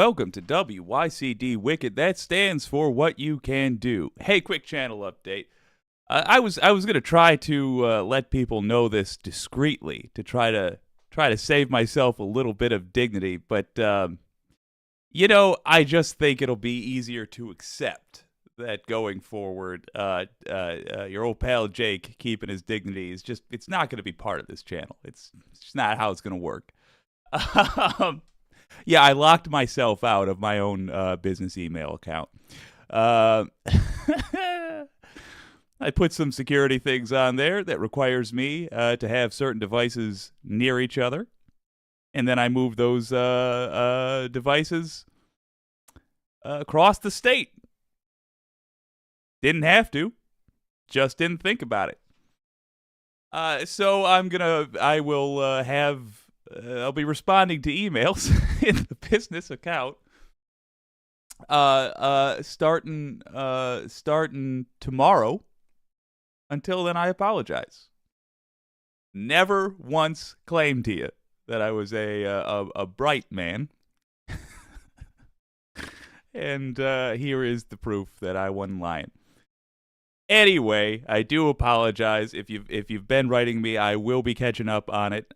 Welcome to WYCD Wicked. That stands for What You Can Do. Hey, quick channel update. I was gonna try to let people know this discreetly to try to save myself a little bit of dignity, but I just think it'll be easier to accept that going forward, your old pal Jake keeping his dignity it's not going to be part of this channel. It's just not how it's going to work. Yeah, I locked myself out of my own business email account. Uh, I put some security things on there that requires me to have certain devices near each other, and then I moved those devices across the state. Didn't have to, just didn't think about it. So I'll be responding to emails in the business account. Starting tomorrow. Until then, I apologize. Never once claimed to you that I was a bright man. And here is the proof that I wasn't lying. Anyway, I do apologize if you've been writing me. I will be catching up on it.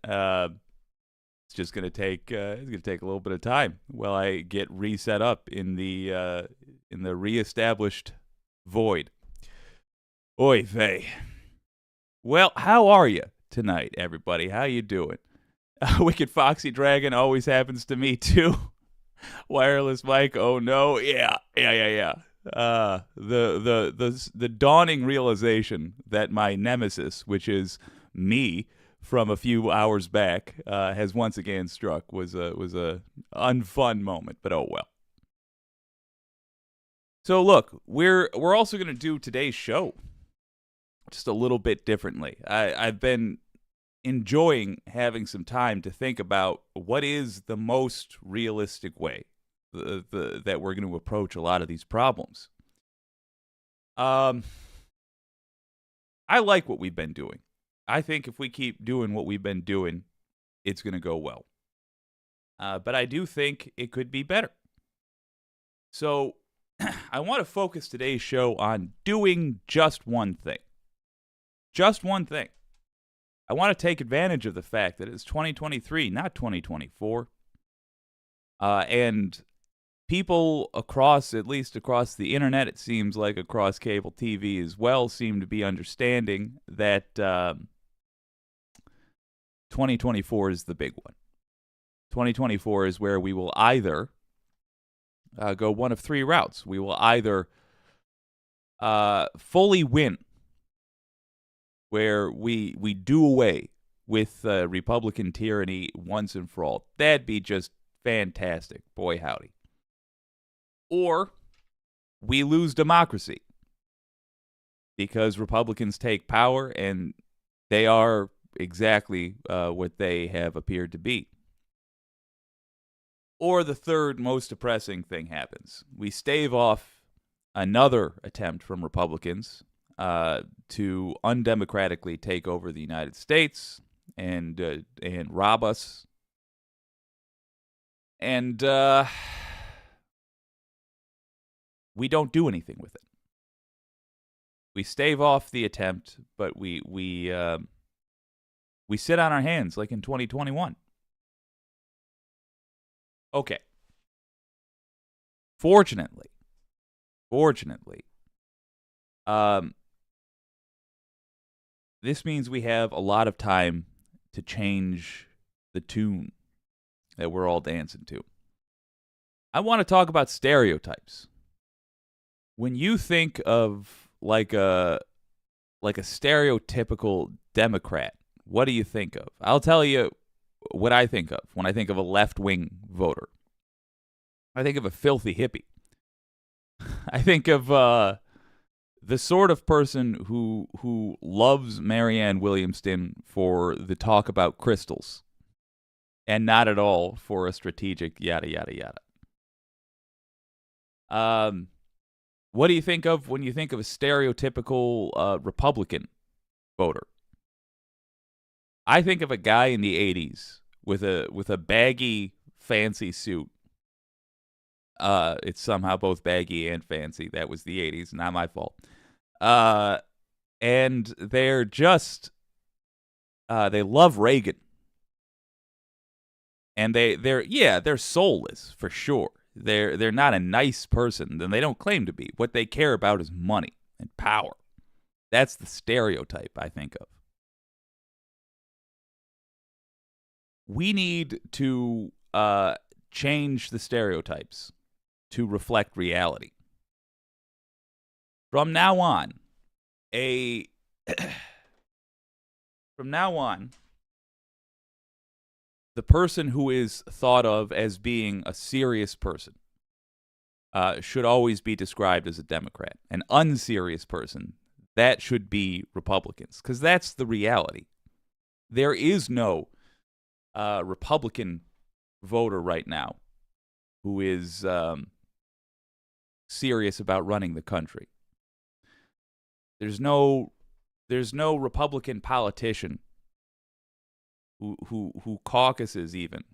It's just gonna take a little bit of time while I get reset up in the reestablished void. Oy vey. Well, how are you tonight, everybody? How you doing? Wicked Foxy Dragon always happens to me too. Wireless mic. Oh no. Yeah. The dawning realization that my nemesis, which is me from a few hours back, has once again struck was a unfun moment, but oh well. So look, we're also going to do today's show just a little bit differently. I've been enjoying having some time to think about what is the most realistic way that we're going to approach a lot of these problems. I like what we've been doing. I think if we keep doing what we've been doing, it's going to go well. But I do think it could be better. So I want to focus today's show on doing just one thing. Just one thing. I want to take advantage of the fact that it's 2023, not 2024. And people at least across the internet, it seems like across cable TV as well, seem to be understanding that 2024 is the big one. 2024 is where we will either go one of three routes. We will either fully win, where we do away with Republican tyranny once and for all. That'd be just fantastic. Boy, howdy. Or we lose democracy because Republicans take power and they are exactly what they have appeared to be. Or the third most depressing thing happens. We stave off another attempt from Republicans to undemocratically take over the United States and rob us. And we don't do anything with it. We stave off the attempt, but we sit on our hands like in 2021. Okay. Fortunately, this means we have a lot of time to change the tune that we're all dancing to. I want to talk about stereotypes. When you think of like a stereotypical Democrat, what do you think of? I'll tell you what I think of when I think of a left-wing voter. I think of a filthy hippie. I think of the sort of person who loves Marianne Williamson for the talk about crystals and not at all for a strategic yada, yada, yada. What do you think of when you think of a stereotypical Republican voter? I think of a guy in the 80s with a baggy, fancy suit It's somehow both baggy and fancy. That was the 80s, not my fault. Uh, and they're just they love Reagan, and they're soulless for sure. They're not a nice person, and they don't claim to be. What they care about is money and power. That's the stereotype I think of. We need to change the stereotypes to reflect reality. From now on, a from now on, the person who is thought of as being a serious person should always be described as a Democrat. An unserious person, that should be Republicans, because that's the reality. There is no Republican voter right now who is serious about running the country. There's no Republican politician who caucuses even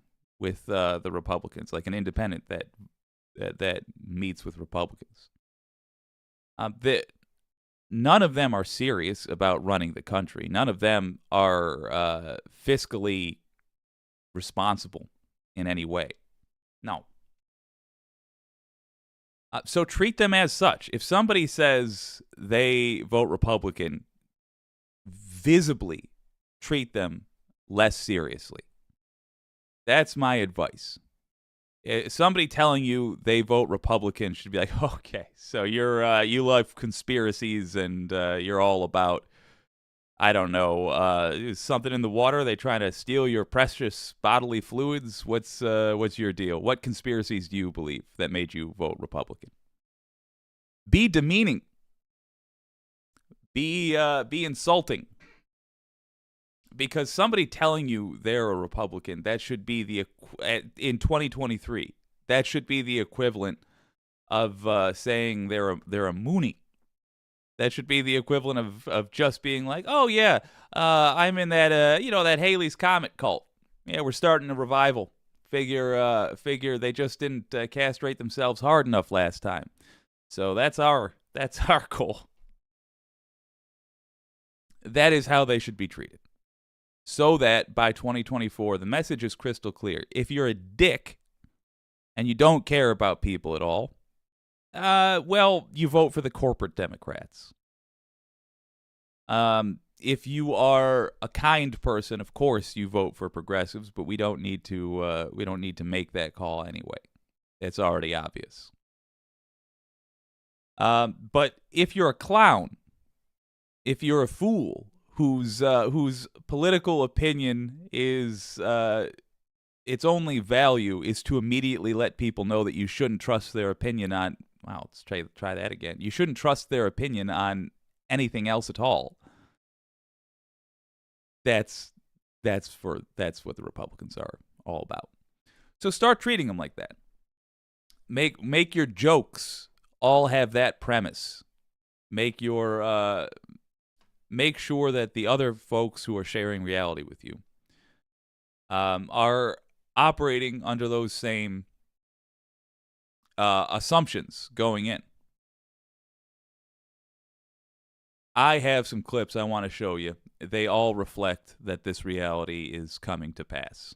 with the Republicans, like an independent that meets with Republicans. None of them are serious about running the country. None of them are fiscally responsible in any way. No. So treat them as such. If somebody says they vote Republican, visibly treat them less seriously. That's my advice. Somebody telling you they vote Republican should be like, okay, so you love conspiracies and you're all about, I don't know, something in the water. They trying to steal your precious bodily fluids. What's your deal? What conspiracies do you believe that made you vote Republican? Be demeaning. Be insulting. Because somebody telling you they're a Republican, that should be in 2023. That should be the equivalent of saying they're a Moonie. That should be the equivalent of just being like, oh yeah, I'm in that that Haley's Comet cult. Yeah, we're starting a revival. Figure they just didn't castrate themselves hard enough last time. So that's our goal. That is how they should be treated. So that by 2024, the message is crystal clear. If you're a dick and you don't care about people at all, well, you vote for the corporate Democrats. If you are a kind person, of course you vote for progressives, but we don't need to make that call anyway. It's already obvious. But if you're a clown, if you're a fool whose political opinion is its only value is to immediately let people know that you shouldn't trust their opinion on. Wow, let's try that again. You shouldn't trust their opinion on anything else at all. That's what the Republicans are all about. So start treating them like that. Make your jokes all have that premise. Make sure that the other folks who are sharing reality with you are operating under those same assumptions going in. I have some clips I want to show you. They all reflect that this reality is coming to pass.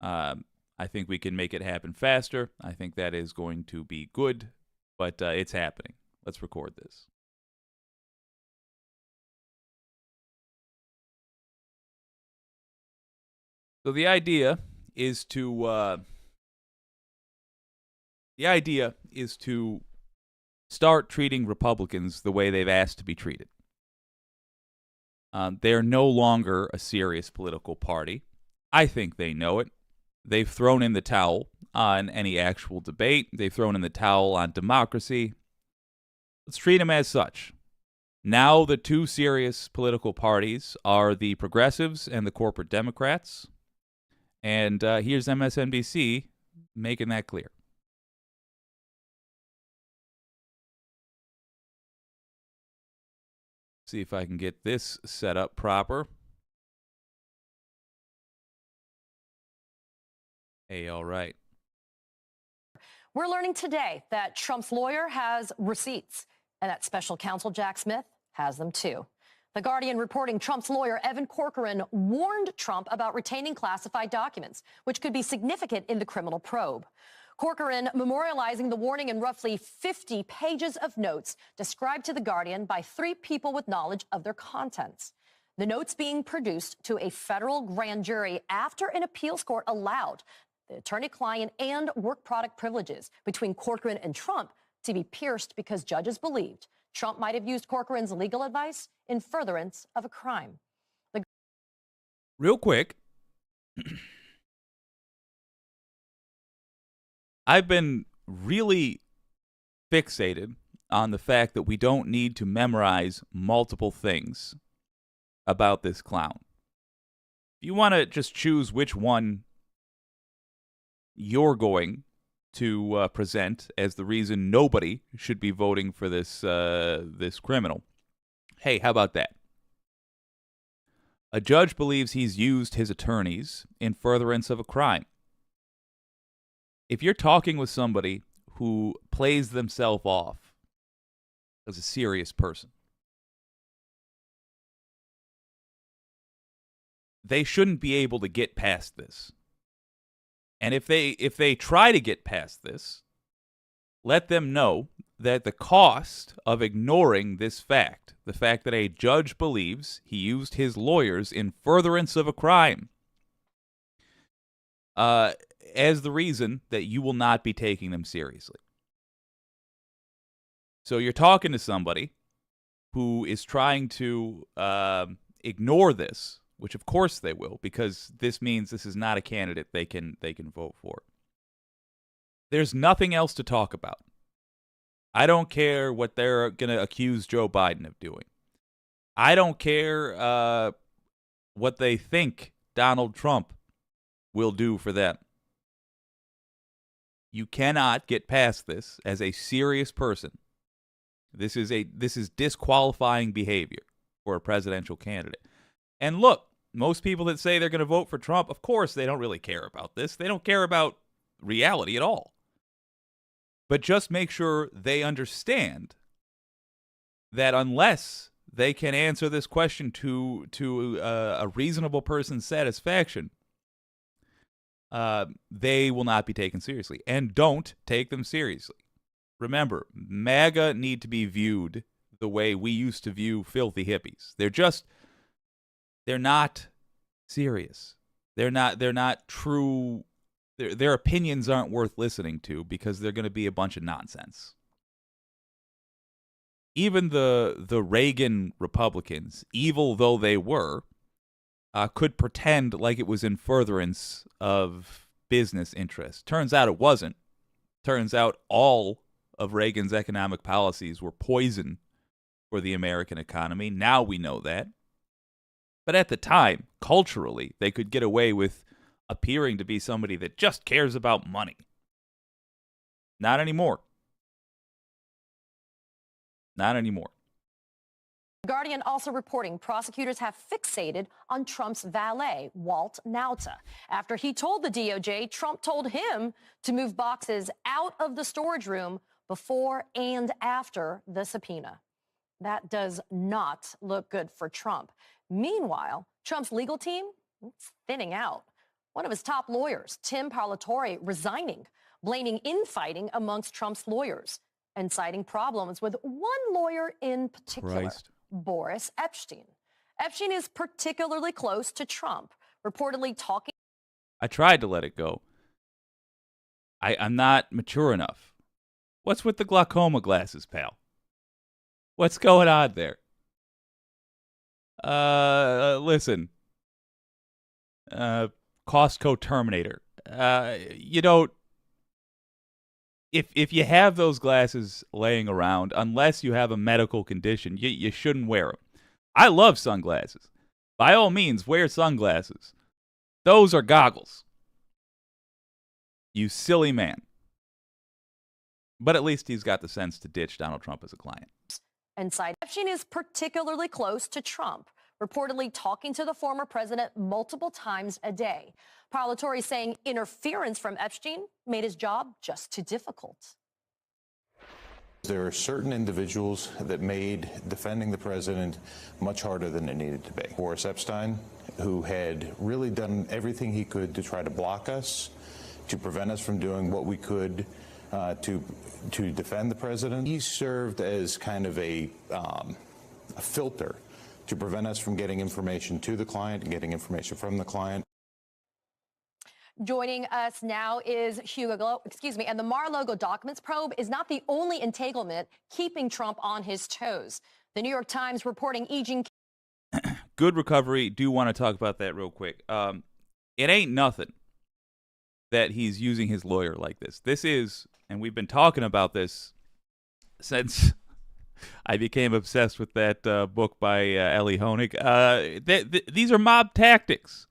I think we can make it happen faster. I think that is going to be good, but it's happening. Let's record this. So the idea is to start treating Republicans the way they've asked to be treated. They're no longer a serious political party. I think they know it. They've thrown in the towel on any actual debate. They've thrown in the towel on democracy. Let's treat them as such. Now the two serious political parties are the progressives and the corporate Democrats. And here's MSNBC making that clear. See if I can get this set up proper. Hey, all right. We're learning today that Trump's lawyer has receipts and that special counsel Jack Smith has them too. The Guardian reporting Trump's lawyer Evan Corcoran warned Trump about retaining classified documents, which could be significant in the criminal probe. Corcoran memorializing the warning in roughly 50 pages of notes described to The Guardian by 3 people with knowledge of their contents. The notes being produced to a federal grand jury after an appeals court allowed the attorney-client and work product privileges between Corcoran and Trump to be pierced because judges believed Trump might have used Corcoran's legal advice in furtherance of a crime. Real quick, I've been really fixated on the fact that we don't need to memorize multiple things about this clown. If you want to just choose which one you're going to present as the reason nobody should be voting for this criminal, hey, how about that? A judge believes he's used his attorneys in furtherance of a crime. If you're talking with somebody who plays themselves off as a serious person, they shouldn't be able to get past this. And if they try to get past this, let them know that the cost of ignoring this fact, the fact that a judge believes he used his lawyers in furtherance of a crime, as the reason that you will not be taking them seriously. So you're talking to somebody who is trying to ignore this, which of course they will, because this means this is not a candidate they can vote for. There's nothing else to talk about. I don't care what they're going to accuse Joe Biden of doing. I don't care what they think Donald Trump will do for them. You cannot get past this as a serious person. This is disqualifying behavior for a presidential candidate. And look, most people that say they're going to vote for Trump, of course, they don't really care about this. They don't care about reality at all. But just make sure they understand that unless they can answer this question to a reasonable person's satisfaction, they will not be taken seriously. And don't take them seriously. Remember, MAGA need to be viewed the way we used to view filthy hippies. They're not serious. They're not true. Their opinions aren't worth listening to because they're going to be a bunch of nonsense. Even the Reagan Republicans, evil though they were, could pretend like it was in furtherance of business interests. Turns out it wasn't. Turns out all of Reagan's economic policies were poison for the American economy. Now we know that. But at the time, culturally, they could get away with appearing to be somebody that just cares about money. Not anymore. Not anymore. Guardian also reporting prosecutors have fixated on Trump's valet, Walt Nauta. After he told the DOJ Trump told him to move boxes out of the storage room before and after the subpoena. That does not look good for Trump. Meanwhile, Trump's legal team is thinning out. One of his top lawyers, Tim Parlatore, resigning, blaming infighting amongst Trump's lawyers and citing problems with one lawyer in particular, Boris Epstein. Epstein is particularly close to Trump, reportedly talking. I tried to let it go. I'm not mature enough. What's with the glaucoma glasses, pal? What's going on there? Listen. Costco Terminator. If you have those glasses laying around, unless you have a medical condition, you shouldn't wear them. I love sunglasses. By all means, wear sunglasses. Those are goggles. You silly man. But at least he's got the sense to ditch Donald Trump as a client. And cited Epstein is particularly close to Trump, reportedly talking to the former president multiple times a day. Parlatore saying interference from Epstein made his job just too difficult. There are certain individuals that made defending the president much harder than it needed to be. Boris Epstein, who had really done everything he could to try to block us, to prevent us from doing what we could to defend the president. He served as kind of a filter to prevent us from getting information to the client and getting information from the client. Joining us now is Hugo, and the Mar-a-Lago documents probe is not the only entanglement keeping Trump on his toes. The New York Times reporting Eugene. Good recovery. Do want to talk about that real quick. It ain't nothing that he's using his lawyer like this. This is, and we've been talking about this since I became obsessed with that book by Ellie Honig. These are mob tactics.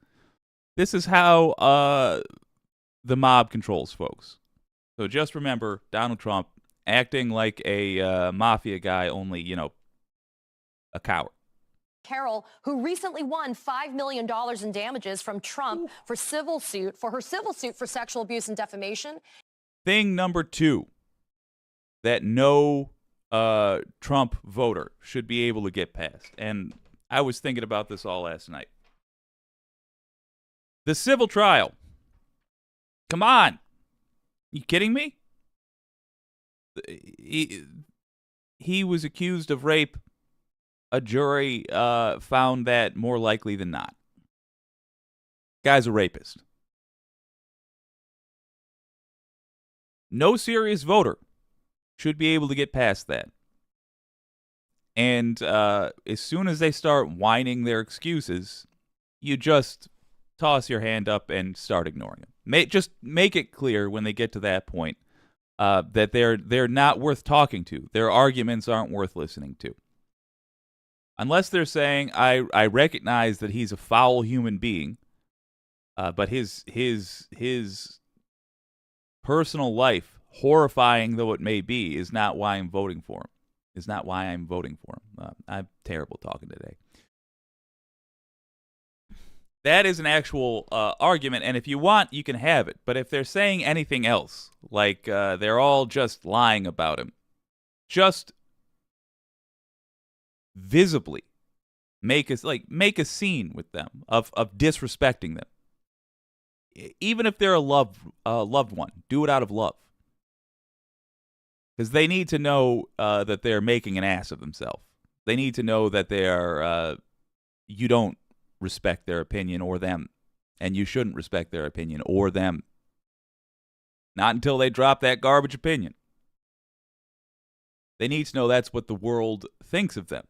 This is how the mob controls folks. So just remember Donald Trump acting like a mafia guy, only, a coward. Carol, who recently won $5 million in damages from Trump for her civil suit for sexual abuse and defamation. Thing number 2 that no Trump voter should be able to get past. And I was thinking about this all last night. The civil trial. Come on. You kidding me? He was accused of rape. A jury found that more likely than not. Guy's a rapist. No serious voter should be able to get past that. And as soon as they start whining their excuses, you just toss your hand up and start ignoring them. Just make it clear when they get to that point that they're not worth talking to. Their arguments aren't worth listening to. Unless they're saying, I recognize that he's a foul human being, but his personal life, horrifying though it may be, is not why I'm voting for him. Is not why I'm voting for him. I'm terrible talking today. That is an actual argument, and if you want, you can have it. But if they're saying anything else, like they're all just lying about him, just visibly make a scene with them of disrespecting them. Even if they're a loved one, do it out of love. Because they need to know that they're making an ass of themselves. They need to know that they are you don't respect their opinion or them, and you shouldn't respect their opinion or them. Not until they drop that garbage opinion. They need to know that's what the world thinks of them.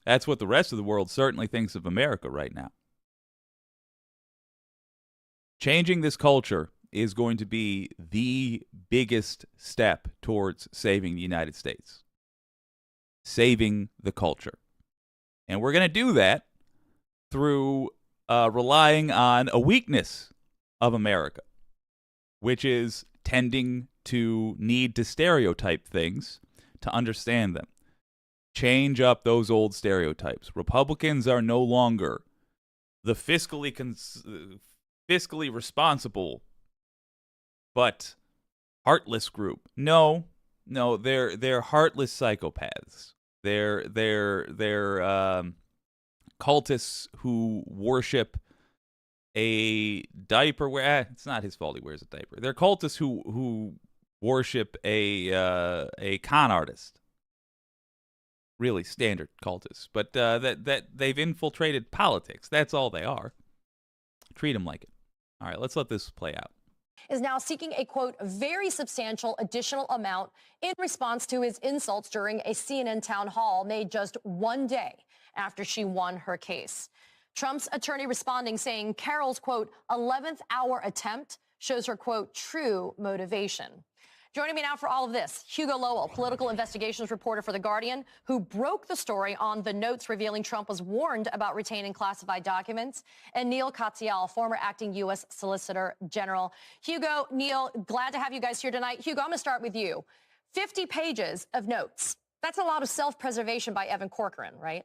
That's what the rest of the world certainly thinks of America right now. Changing this culture is going to be the biggest step towards saving the United States. Saving the culture. And we're going to do that through relying on a weakness of America, which is tending to need to stereotype things to understand them. Change up those old stereotypes. Republicans are no longer the fiscally responsible but heartless group. No, they're heartless psychopaths. They're cultists who worship a diaper. It's not his fault he wears a diaper. They're cultists who worship a con artist. Really standard cultists, but that they've infiltrated politics. That's all they are. Treat them like it. All right, let's let this play out. Is now seeking a, quote, very substantial additional amount in response to his insults during a CNN town hall made just one day after she won her case. Trump's attorney responding, saying Carol's, quote, 11th hour attempt shows her, quote, true motivation. Joining me now for all of this, Hugo Lowell, political investigations reporter for The Guardian, who broke the story on the notes revealing Trump was warned about retaining classified documents, and Neil Katyal, former acting U.S. Solicitor General. Hugo, Neil, glad to have you guys here tonight. Hugo, I'm going to start with you. 50 pages of notes. That's a lot of self-preservation by Evan Corcoran, right?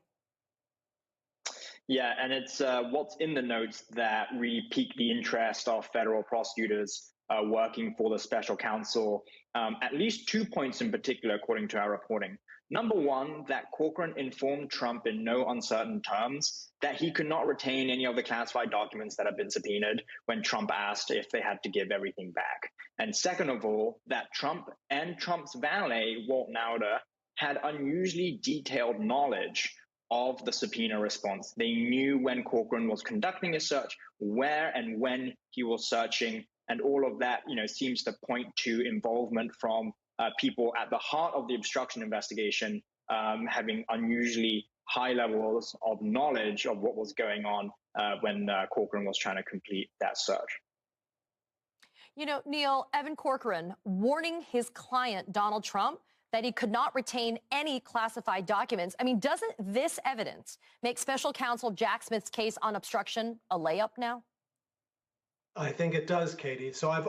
Yeah, and it's what's in the notes that really piqued the interest of federal prosecutors working for the special counsel. At least 2 points in particular, according to our reporting. Number one, that Corcoran informed Trump in no uncertain terms that he could not retain any of the classified documents that had been subpoenaed when Trump asked if they had to give everything back. And second of all, that Trump and Trump's valet, Walt Nauder, had unusually detailed knowledge of the subpoena response. They knew when Corcoran was conducting a search, where and when he was searching, and all of that, seems to point to involvement from people at the heart of the obstruction investigation, having unusually high levels of knowledge of what was going on when Corcoran was trying to complete that search. Neil, Evan Corcoran warning his client, Donald Trump, that he could not retain any classified documents. I mean, doesn't this evidence make special counsel Jack Smith's case on obstruction a layup now? I think it does, Katie. So I've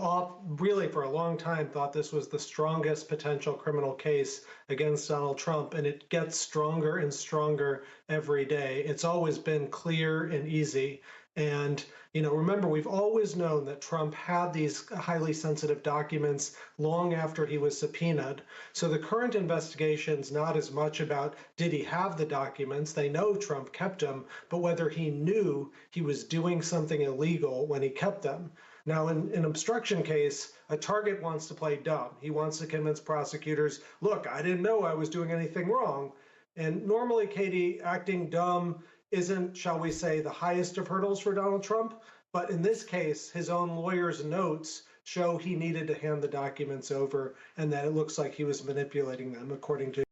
really for a long time thought this was the strongest potential criminal case against Donald Trump, and it gets stronger and stronger every day. It's always been clear and easy. And, remember, we've always known that Trump had these highly sensitive documents long after he was subpoenaed. So the current investigation's not as much about did he have the documents, they know Trump kept them, but whether he knew he was doing something illegal when he kept them. Now, in an obstruction case, a target wants to play dumb. He wants to convince prosecutors, look, I didn't know I was doing anything wrong. And normally, Katie, acting dumb isn't, shall we say, the highest of hurdles for Donald Trump. But in this case, his own lawyer's notes show he needed to hand the documents over and that it looks like he was manipulating them, according to.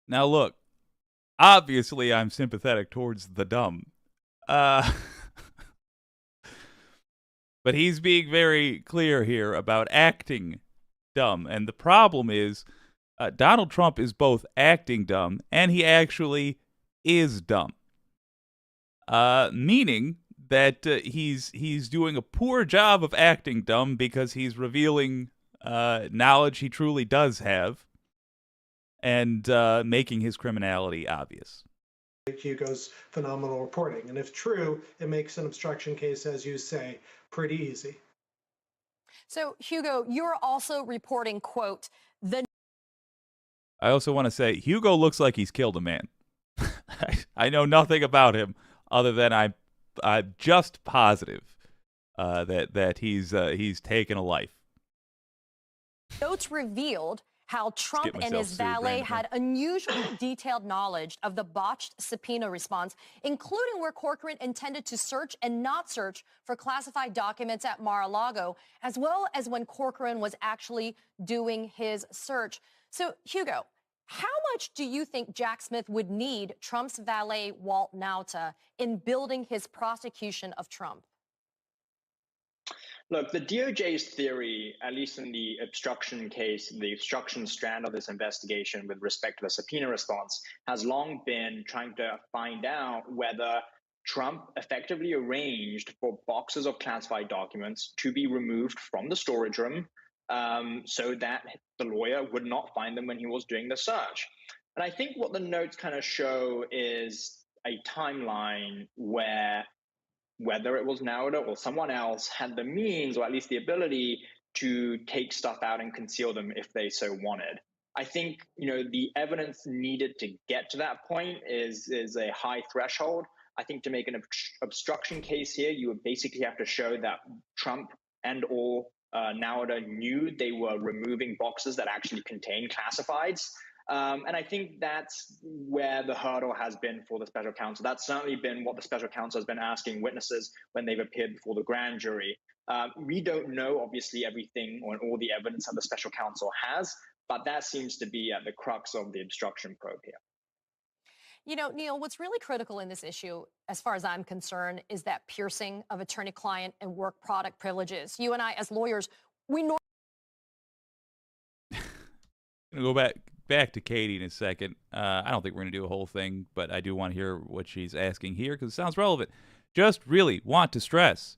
Now, look, obviously I'm sympathetic towards the dumb. But he's being very clear here about acting dumb. And the problem is Donald Trump is both acting dumb and he actually is dumb, meaning that he's doing a poor job of acting dumb because he's revealing knowledge he truly does have and making his criminality obvious. Hugo's phenomenal reporting, and if true, it makes an obstruction case, as you say, pretty easy. So, Hugo, you're also reporting, quote, I also want to say Hugo looks like he's killed a man. I know nothing about him other than I'm just positive that he's taken a life. Notes revealed how Trump and his valet had unusually detailed knowledge of the botched subpoena response, including where Corcoran intended to search and not search for classified documents at Mar-a-Lago, as well as when Corcoran was actually doing his search. So, Hugo, how much do you think Jack Smith would need Trump's valet, Walt Nauta, in building his prosecution of Trump? Look, the DOJ's theory, at least in the obstruction case, the obstruction strand of this investigation with respect to the subpoena response, has long been trying to find out whether Trump effectively arranged for boxes of classified documents to be removed from the storage room so that the lawyer would not find them when he was doing the search. And I think what the notes kind of show is a timeline where whether it was Nauda or someone else had the means, or at least the ability, to take stuff out and conceal them if they so wanted. I think the evidence needed to get to that point is a high threshold. I think to make an obstruction case here, you would basically have to show that Trump and or Nauda knew they were removing boxes that actually contained classifieds. And I think that's where the hurdle has been for the special counsel. That's certainly been what the special counsel has been asking witnesses when they've appeared before the grand jury. We don't know, obviously, everything or all the evidence that the special counsel has, but that seems to be at the crux of the obstruction probe here. Neil, what's really critical in this issue, as far as I'm concerned, is that piercing of attorney-client and work product privileges. You and I, as lawyers, we normally... I'm going to go back to Katie in a second. I don't think we're going to do a whole thing, but I do want to hear what she's asking here because it sounds relevant. Just really want to stress.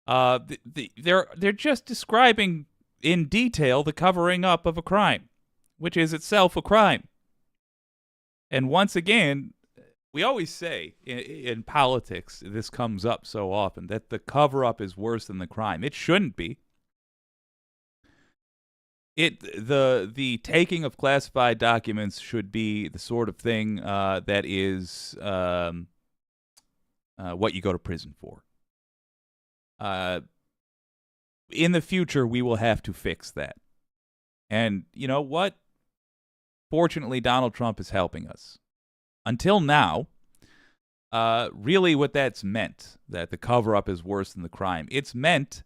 They're just describing in detail the covering up of a crime, which is itself a crime. And once again, we always say in politics, this comes up so often, that the cover-up is worse than the crime. It shouldn't be. The taking of classified documents should be the sort of thing that is what you go to prison for. In the future, we will have to fix that. And you know what? Fortunately, Donald Trump is helping us. Until now, really what that's meant, that the cover-up is worse than the crime, it's meant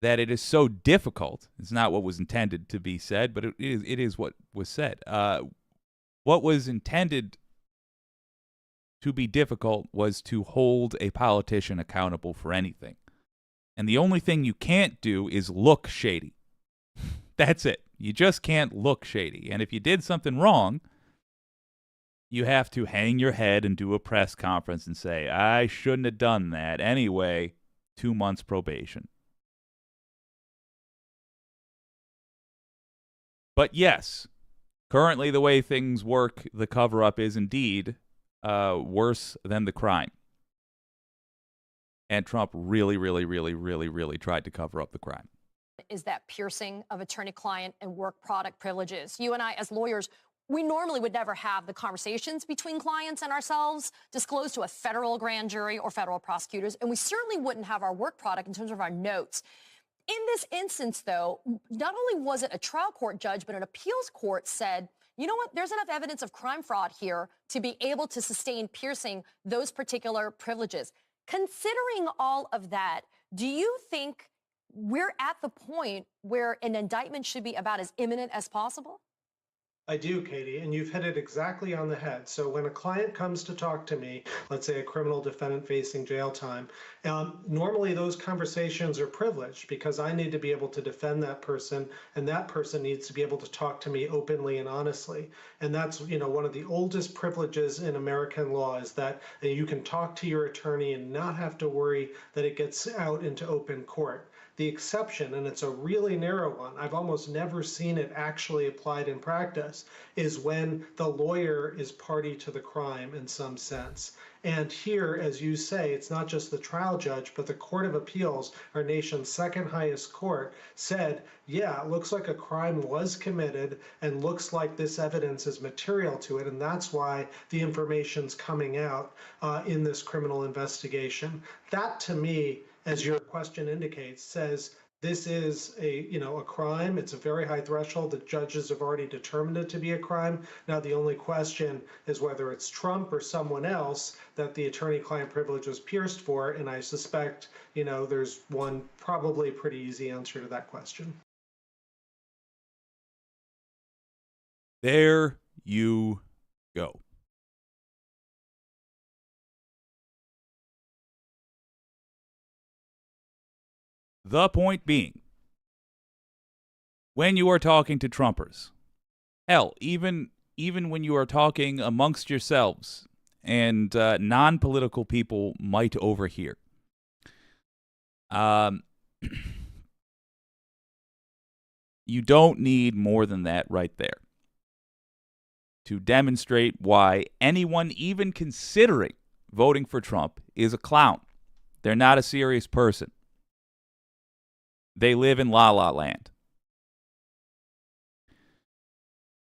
that it is so difficult. It's not what was intended to be said, but it is what was said. What was intended to be difficult was to hold a politician accountable for anything. And the only thing you can't do is look shady. That's it. You just can't look shady. And if you did something wrong, you have to hang your head and do a press conference and say, I shouldn't have done that. Anyway, 2 months probation. But yes, currently the way things work, the cover-up is indeed worse than the crime. And Trump really, really, really, really, really tried to cover up the crime. Is that piercing of attorney-client and work product privileges. You and I, as lawyers, we normally would never have the conversations between clients and ourselves disclosed to a federal grand jury or federal prosecutors, and we certainly wouldn't have our work product in terms of our notes. In this instance, though, not only was it a trial court judge, but an appeals court said, you know what, there's enough evidence of crime fraud here to be able to sustain piercing those particular privileges. Considering all of that, do you think we're at the point where an indictment should be about as imminent as possible? I do, Katie, and you've hit it exactly on the head. So when a client comes to talk to me, let's say a criminal defendant facing jail time, normally those conversations are privileged because I need to be able to defend that person, and that person needs to be able to talk to me openly and honestly. And that's, one of the oldest privileges in American law is that you can talk to your attorney and not have to worry that it gets out into open court. The exception, and it's a really narrow one, I've almost never seen it actually applied in practice, is when the lawyer is party to the crime in some sense. And here, as you say, it's not just the trial judge, but the Court of Appeals, our nation's second highest court, said, yeah, it looks like a crime was committed and looks like this evidence is material to it. And that's why the information's coming out in this criminal investigation. That, to me, as your question indicates, says this is a crime. It's a very high threshold. The judges have already determined it to be a crime. Now, the only question is whether it's Trump or someone else that the attorney-client privilege was pierced for. And I suspect, there's one probably pretty easy answer to that question. There you go. The point being, when you are talking to Trumpers, hell, even when you are talking amongst yourselves and non-political people might overhear, you don't need more than that right there to demonstrate why anyone even considering voting for Trump is a clown. They're not a serious person. They live in La La Land.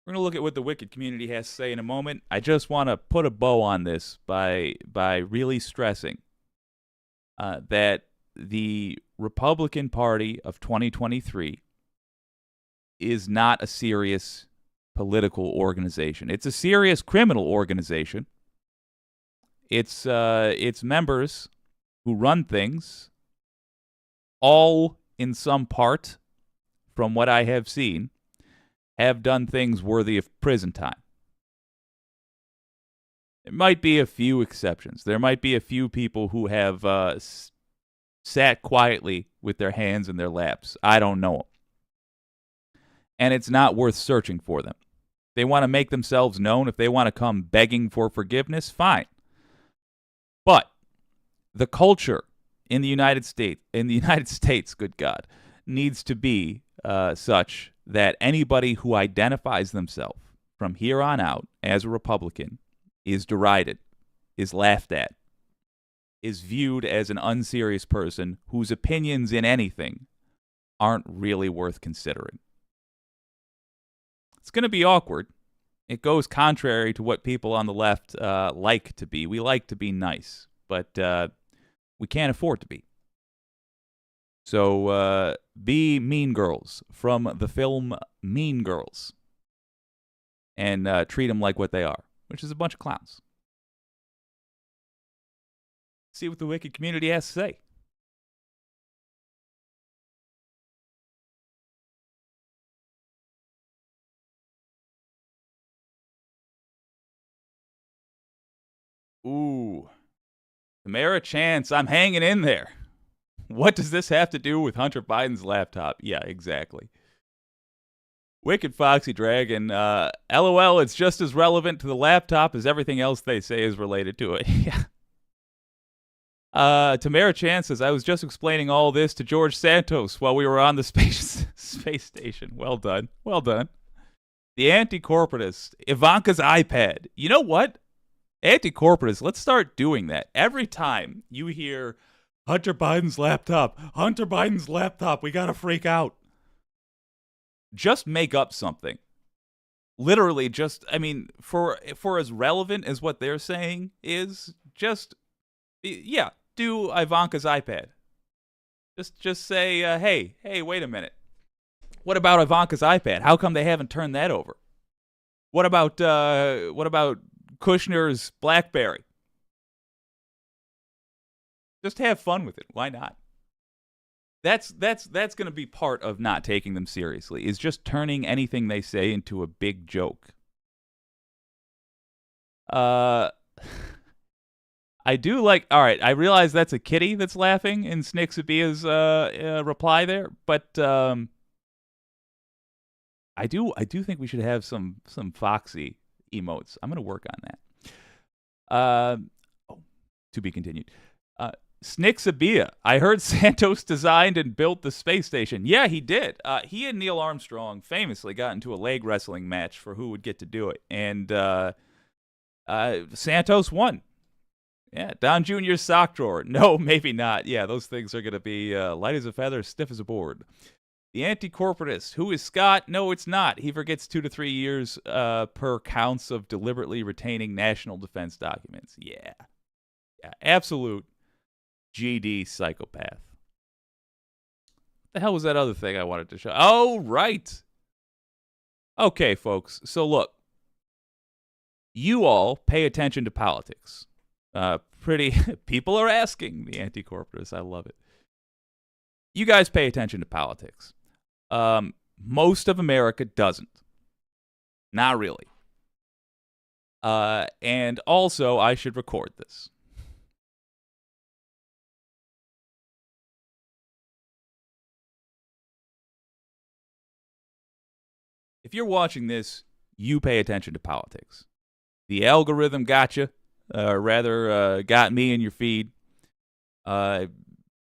We're going to look at what the Wicked community has to say in a moment. I just want to put a bow on this by really stressing that the Republican Party of 2023 is not a serious political organization. It's a serious criminal organization. It's members who run things, all in some part, from what I have seen, have done things worthy of prison time. There might be a few exceptions. There might be a few people who have sat quietly with their hands in their laps. I don't know them. And it's not worth searching for them. If they want to make themselves known, if they want to come begging for forgiveness, fine. But the culture in the United States, good God, needs to be such that anybody who identifies themselves from here on out as a Republican is derided. is laughed at, is viewed as an unserious person whose opinions in anything aren't really worth considering. It's going to be awkward. It goes contrary to what people on the left like to be. We like to be nice, but we can't afford to be. So be mean girls from the film Mean Girls and treat them like what they are, which is a bunch of clowns. See what the wicked community has to say. Ooh. Tamara Chance, I'm hanging in there. What does this have to do with Hunter Biden's laptop? Yeah, exactly. Wicked Foxy Dragon, LOL, it's just as relevant to the laptop as everything else they say is related to it. Yeah. Tamara Chan says, I was just explaining all this to George Santos while we were on the space station. Well done. Well done. The anti-corporatist, Ivanka's iPad. You know what? Anti-corporatist, let's start doing that. Every time you hear Hunter Biden's laptop, we gotta freak out. Just make up something. Literally just, I mean, for as relevant as what they're saying is, just, yeah, do Ivanka's iPad. Just say, hey, wait a minute. What about Ivanka's iPad? How come they haven't turned that over? What about Kushner's BlackBerry? Just have fun with it. Why not? That's going to be part of not taking them seriously, is just turning anything they say into a big joke. I do like, all right, I realize that's a kitty that's laughing in Snixabia's reply there, but I do think we should have some Foxy emotes. I'm going to work on that. To be continued. Snixabia, I heard Santos designed and built the space station. Yeah, he did. He and Neil Armstrong famously got into a leg wrestling match for who would get to do it, and Santos won. Yeah, Don Jr.'s sock drawer. No, maybe not. Yeah, those things are going to be light as a feather, stiff as a board. The anti-corporatist. Who is Scott? No, it's not. He forgets 2 to 3 years per counts of deliberately retaining national defense documents. Yeah, absolute GD psychopath. What the hell was that other thing I wanted to show? Oh, right. Okay, folks. So look, you all pay attention to politics. People are asking, the anti-corporatists. I love it. You guys pay attention to politics. Most of America doesn't. Not really. And also, I should record this. If you're watching this, you pay attention to politics. The algorithm got you. Got me in your feed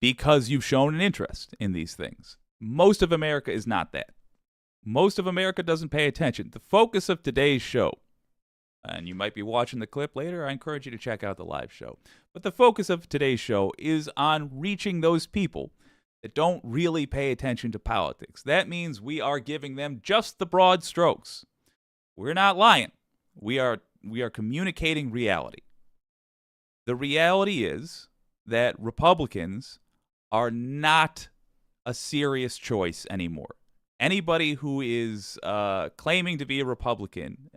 because you've shown an interest in these things. Most of America is not that. Most of America doesn't pay attention. The focus of today's show, and you might be watching the clip later, I encourage you to check out the live show. But the focus of today's show is on reaching those people that don't really pay attention to politics. That means we are giving them just the broad strokes. We're not lying. We are communicating reality. The reality is that Republicans are not a serious choice anymore. Anybody who is claiming to be a Republican,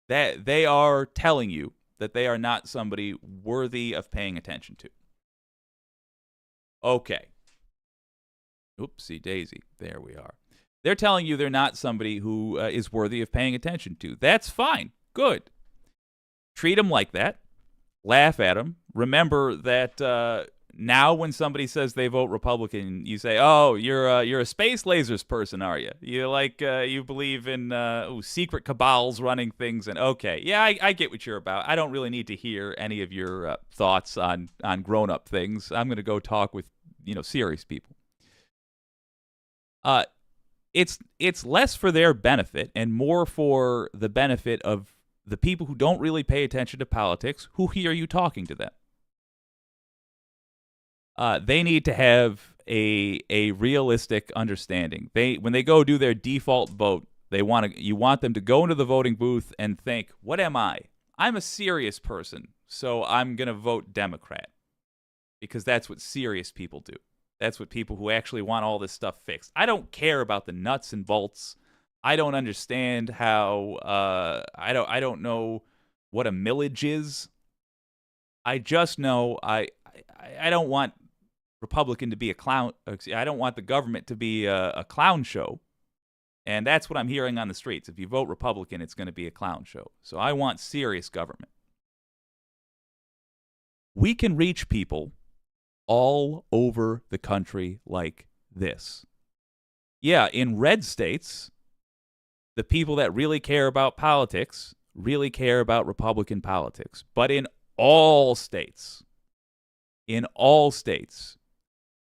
that they are telling you that they are not somebody worthy of paying attention to. Okay. Oopsie daisy. There we are. They're telling you they're not somebody who is worthy of paying attention to. That's fine. Good. Treat them like that. Laugh at them. Remember that now when somebody says they vote Republican, you say, "Oh, you're a space lasers person, are you? You believe in secret cabals running things?" And okay, yeah, I get what you're about. I don't really need to hear any of your thoughts on grown-up things. I'm going to go talk with serious people. It's less for their benefit and more for the benefit of the people who don't really pay attention to politics, who hear you talking to them. They need to have a realistic understanding. When they go do their default vote, you want them to go into the voting booth and think, what am I? I'm a serious person, so I'm going to vote Democrat. Because that's what serious people do. That's what people who actually want all this stuff fixed. I don't care about the nuts and bolts. I don't understand how I don't know what a millage is. I just know I don't want Republican to be a clown. I don't want the government to be a clown show. And that's what I'm hearing on the streets. If you vote Republican, it's going to be a clown show. So I want serious government. We can reach people all over the country like this. Yeah, in red states, the people that really care about politics really care about Republican politics. But in all states,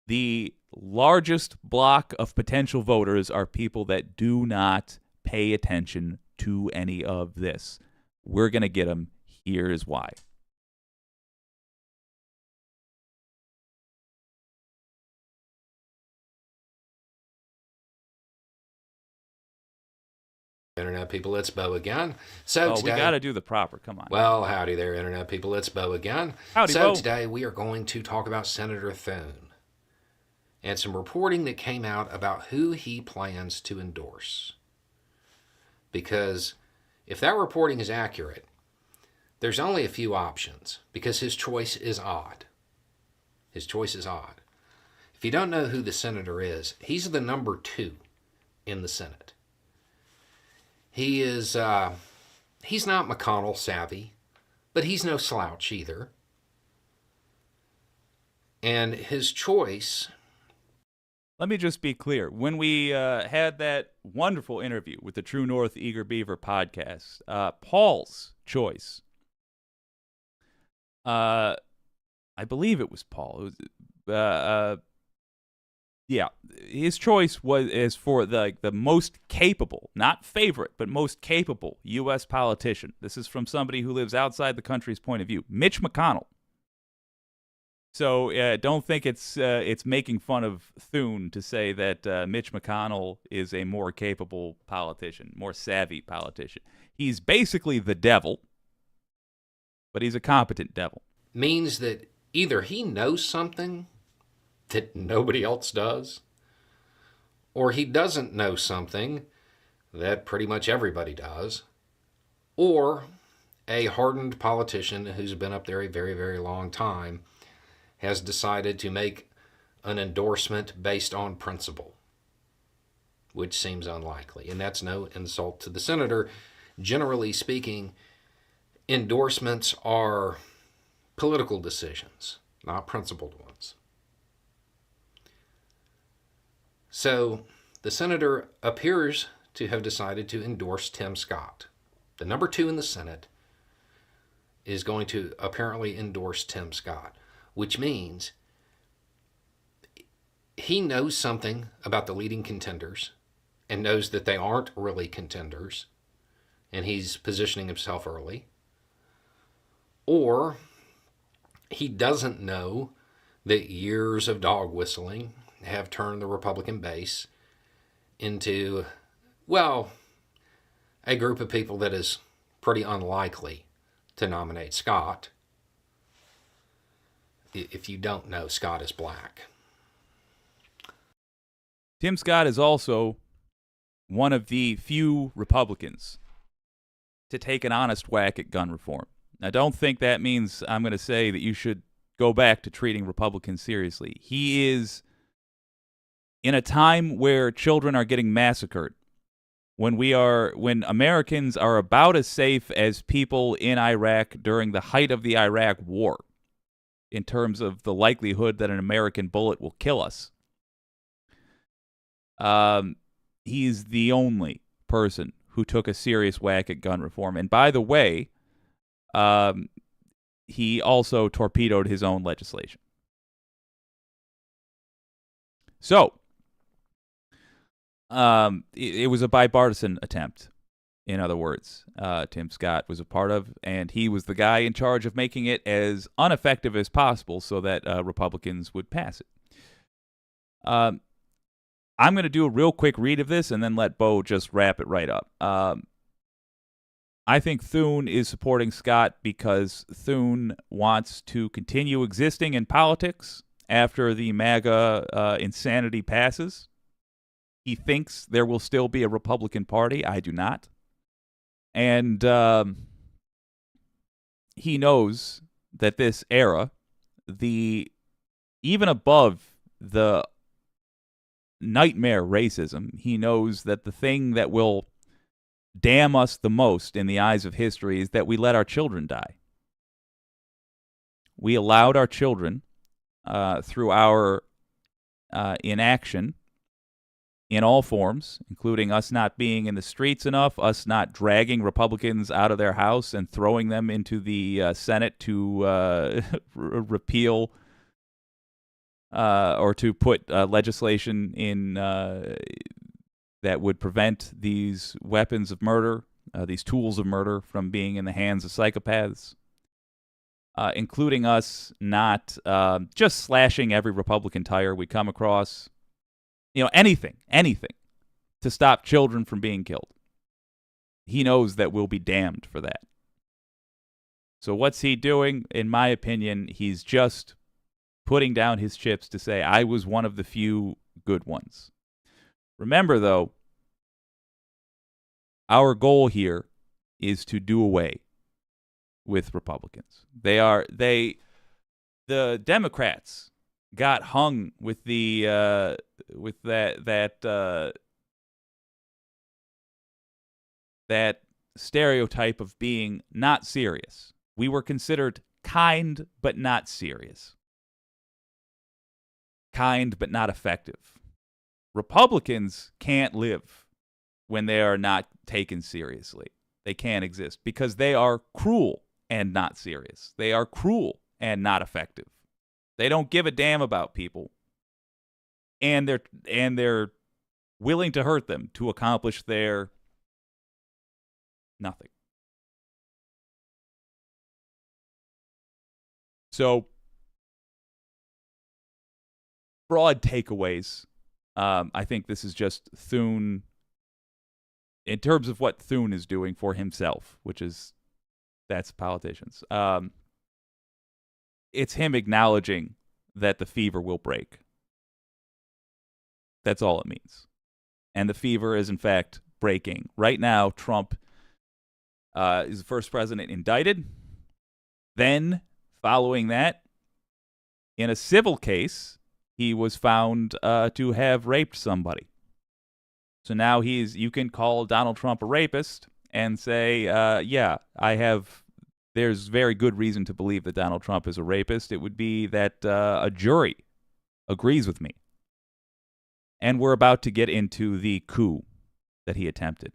the largest block of potential voters are people that do not pay attention to any of this. We're going to get them. Here is why. Internet people, it's Bo again. So today, we got to do the proper. Come on. Well, howdy there, Internet people. It's Bo again. Howdy, so Bo. Today we are going to talk about Senator Thune and some reporting that came out about who he plans to endorse. Because if that reporting is accurate, there's only a few options because his choice is odd. His choice is odd. If you don't know who the senator is, he's the number 2 in the Senate. He is, he's not McConnell savvy, but he's no slouch either. And his choice... Let me just be clear. When we had that wonderful interview with the True North Eager Beaver podcast, Paul's choice, I believe it was Paul. It was, yeah, his choice is for the most capable, not favorite, but most capable U.S. politician. This is from somebody who lives outside the country's point of view, Mitch McConnell. So don't think it's making fun of Thune to say that Mitch McConnell is a more capable politician, more savvy politician. He's basically the devil, but he's a competent devil. Means that either he knows something that nobody else does, or he doesn't know something that pretty much everybody does, or a hardened politician who's been up there a very, very long time has decided to make an endorsement based on principle, which seems unlikely. And that's no insult to the senator. Generally speaking, endorsements are political decisions, not principled ones. So the senator appears to have decided to endorse Tim Scott. The number 2 in the Senate is going to apparently endorse Tim Scott, which means he knows something about the leading contenders and knows that they aren't really contenders, and he's positioning himself early. Or he doesn't know that years of dog whistling have turned the Republican base into, well, a group of people that is pretty unlikely to nominate Scott. If you don't know, Scott is black. Tim Scott is also one of the few Republicans to take an honest whack at gun reform. Now, don't think that means I'm going to say that you should go back to treating Republicans seriously. He is, in a time where children are getting massacred, when Americans are about as safe as people in Iraq during the height of the Iraq War, in terms of the likelihood that an American bullet will kill us. He's the only person who took a serious whack at gun reform. And by the way, he also torpedoed his own legislation. So, it was a bipartisan attempt in other words, Tim Scott was a part of, and he was the guy in charge of making it as ineffective as possible so that Republicans would pass it. I'm going to do a real quick read of this and then let Bo just wrap it right up. I think Thune is supporting Scott because Thune wants to continue existing in politics after the MAGA insanity passes. He thinks there will still be a Republican Party. I do not. And he knows that this era, even above the nightmare racism, he knows that the thing that will damn us the most in the eyes of history is that we let our children die. We allowed our children, through our inaction in all forms, including us not being in the streets enough, us not dragging Republicans out of their house and throwing them into the Senate to repeal or to put legislation in that would prevent these weapons of murder, these tools of murder, from being in the hands of psychopaths, including us not just slashing every Republican tire we come across. Anything to stop children from being killed. He knows that we'll be damned for that. So what's he doing? In my opinion, he's just putting down his chips to say, I was one of the few good ones. Remember, though, our goal here is to do away with Republicans. The Democrats got hung with that stereotype of being not serious. We were considered kind but not serious. Kind but not effective. Republicans can't live when they are not taken seriously. They can't exist because they are cruel and not serious. They are cruel and not effective. They don't give a damn about people, and they're willing to hurt them to accomplish their nothing. So, broad takeaways. I think this is just Thune, in terms of what Thune is doing for himself, that's politicians. It's him acknowledging that the fever will break. That's all it means. And the fever is, in fact, breaking. Right now, Trump is the first president indicted. Then, following that, in a civil case, he was found to have raped somebody. So now you can call Donald Trump a rapist and say, there's very good reason to believe that Donald Trump is a rapist. It would be that a jury agrees with me. And we're about to get into the coup that he attempted.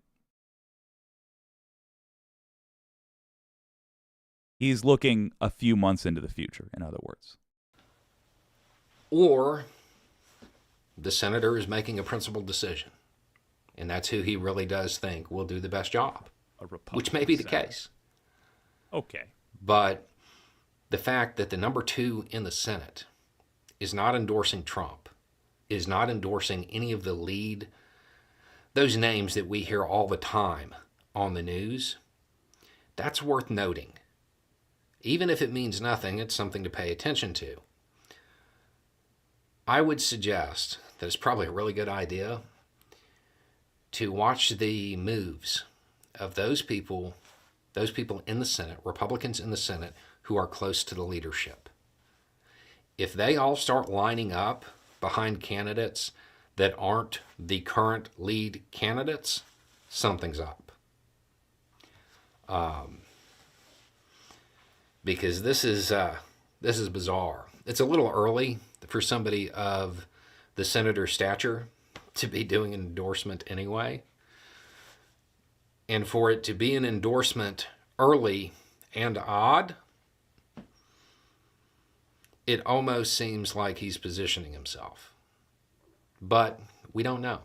He's looking a few months into the future, in other words. Or the senator is making a principled decision, and that's who he really does think will do the best job, which may be the case. Okay. But the fact that the number 2 in the Senate is not endorsing Trump, is not endorsing any of those names that we hear all the time on the news, that's worth noting. Even if it means nothing, it's something to pay attention to. I would suggest that it's probably a really good idea to watch the moves of those people in the Senate, Republicans in the Senate, who are close to the leadership. If they all start lining up behind candidates that aren't the current lead candidates, something's up. Because this is bizarre. It's a little early for somebody of the senator's stature to be doing an endorsement anyway. And for it to be an endorsement early and odd, it almost seems like he's positioning himself. But we don't know.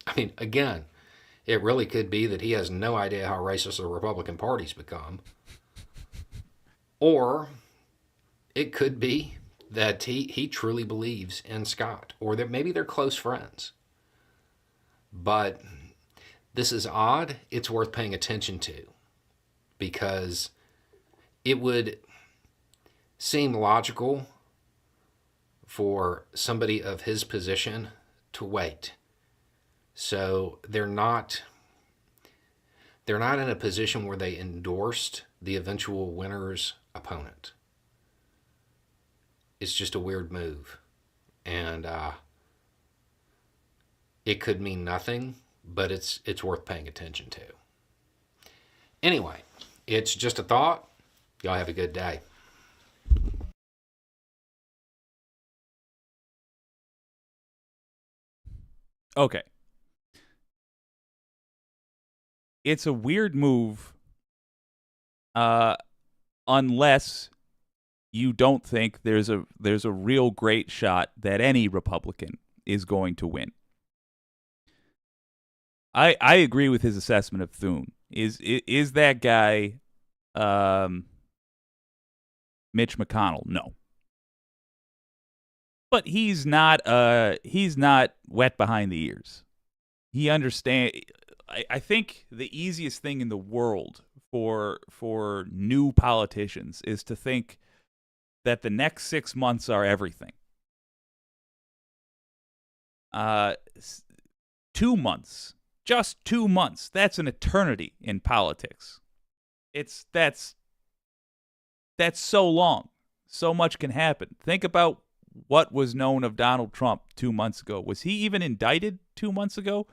I mean, again, It really could be that he has no idea how racist the Republican Party's become. Or it could be that he truly believes in Scott, or that maybe they're close friends. But this is odd. It's worth paying attention to, because it would seem logical for somebody of his position to wait. So they're not in a position where they endorsed the eventual winner's opponent. It's just a weird move. And it could mean nothing, but it's worth paying attention to. Anyway, it's just a thought. Y'all have a good day. Okay. It's a weird move unless you don't think there's a real great shot that any Republican is going to win. I agree with his assessment of Thune. Is that guy Mitch McConnell? No. But he's not wet behind the ears. He understands. I think the easiest thing in the world for new politicians is to think that the next 6 months are everything. 2 months, just 2 months. That's an eternity in politics. That's so long. So much can happen. Think about what was known of Donald Trump 2 months ago. Was he even indicted 2 months ago?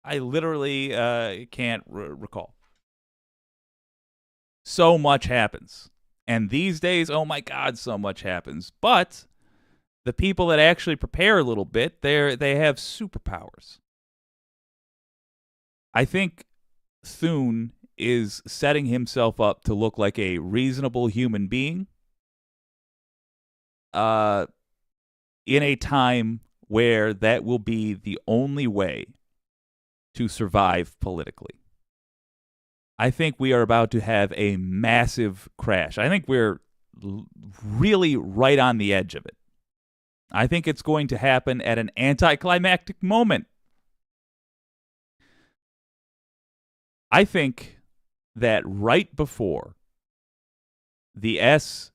I literally can't recall. So much happens. And these days, oh my God, so much happens. But the people that actually prepare a little bit, they have superpowers. I think Thune is setting himself up to look like a reasonable human being in a time where that will be the only way to survive politically. I think we are about to have a massive crash. I think we're really right on the edge of it. I think it's going to happen at an anticlimactic moment. I think that right before the S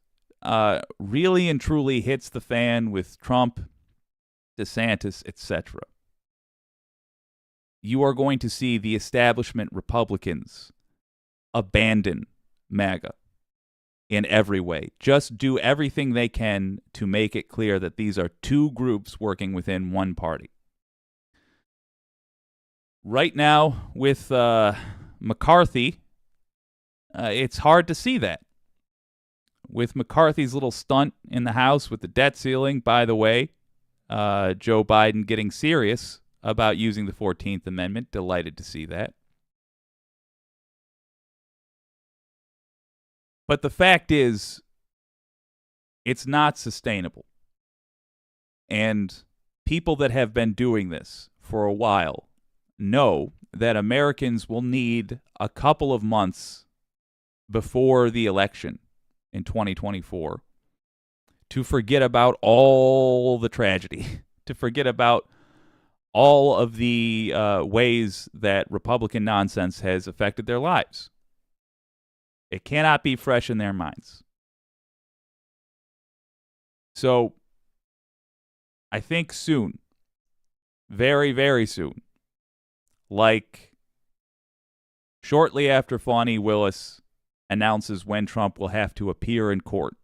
really and truly hits the fan with Trump, DeSantis, etc., you are going to see the establishment Republicans abandon MAGA in every way. Just do everything they can to make it clear that these are two groups working within one party. Right now, with McCarthy, it's hard to see that. With McCarthy's little stunt in the House with the debt ceiling, by the way, Joe Biden getting serious about using the 14th Amendment. Delighted to see that. But the fact is, it's not sustainable. And people that have been doing this for a while know that Americans will need a couple of months before the election in 2024 to forget about all the tragedy, to forget about all of the ways that Republican nonsense has affected their lives. It cannot be fresh in their minds. So I think soon, very, very soon, like shortly after Fani Willis announces when Trump will have to appear in court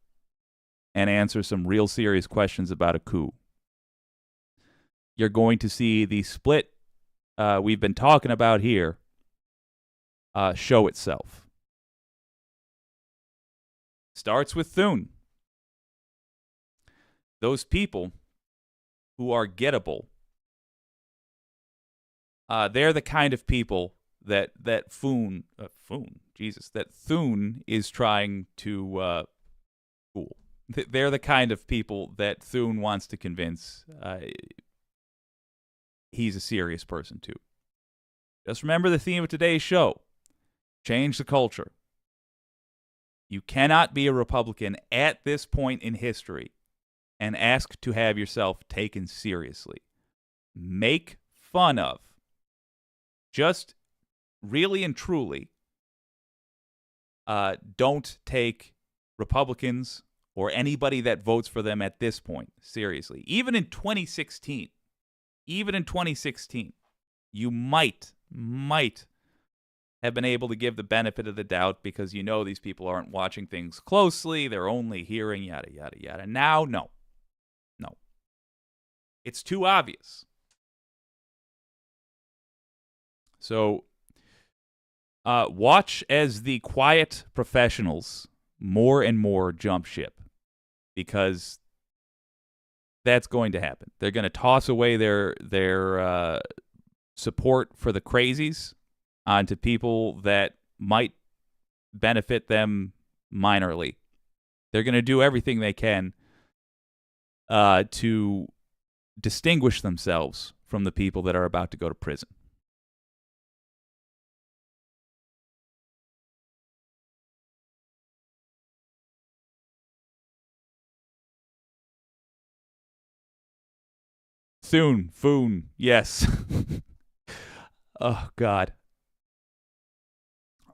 and answer some real serious questions about a coup, you're going to see the split we've been talking about here show itself. Starts with Thune. Those people who are gettable, they're the kind of people that Thune is trying to fool. They're the kind of people that Thune wants to convince he's a serious person too. Just remember the theme of today's show. Change the culture. You cannot be a Republican at this point in history and ask to have yourself taken seriously. Make fun of. Just really and truly, don't take Republicans or anybody that votes for them at this point seriously. Even in 2016, you might have been able to give the benefit of the doubt because you know these people aren't watching things closely. They're only hearing yada, yada, yada. Now, no. It's too obvious. So, watch as the quiet professionals more and more jump ship, because that's going to happen. They're going to toss away their support for the crazies onto people that might benefit them minorly. They're going to do everything they can to distinguish themselves from the people that are about to go to prison. Foon, yes. Oh, God.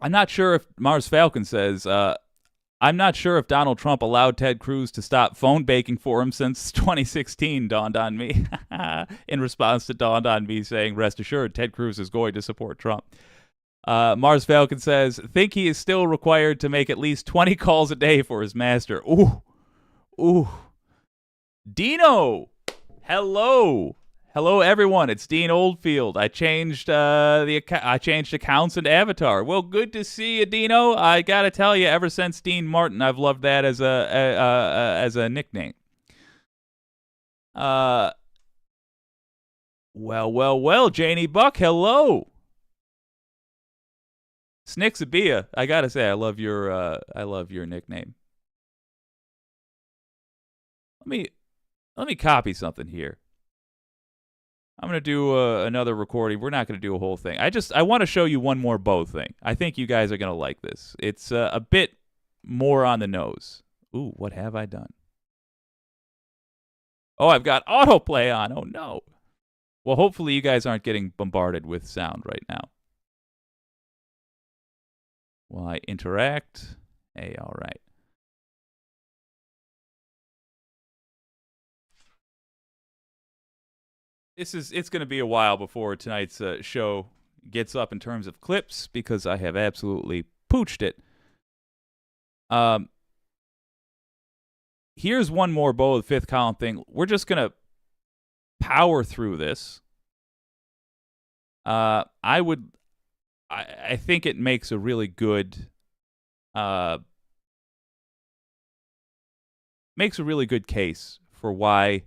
I'm not sure if Mars Falcon says, I'm not sure if Donald Trump allowed Ted Cruz to stop phone baking for him since 2016, dawned on me. In response to dawned on me saying, rest assured, Ted Cruz is going to support Trump. Mars Falcon says, think he is still required to make at least 20 calls a day for his master. Ooh. Dino! Hello, everyone. It's Dean Oldfield. I changed accounts and avatar. Well, good to see you, Dino. I gotta tell you, ever since Dean Martin, I've loved that as a nickname. Well, Janie Buck. Hello, Snixabia. I gotta say, I love your nickname. Let me copy something here. I'm going to do another recording. We're not going to do a whole thing. I want to show you one more bow thing. I think you guys are going to like this. It's a bit more on the nose. Ooh, what have I done? Oh, I've got autoplay on. Oh, no. Well, hopefully you guys aren't getting bombarded with sound right now. While I interact. Hey, all right. It's going to be a while before tonight's show gets up in terms of clips because I have absolutely pooched it. Here's one more bow of the fifth column thing. We're just going to power through this. I think it makes a really good case for why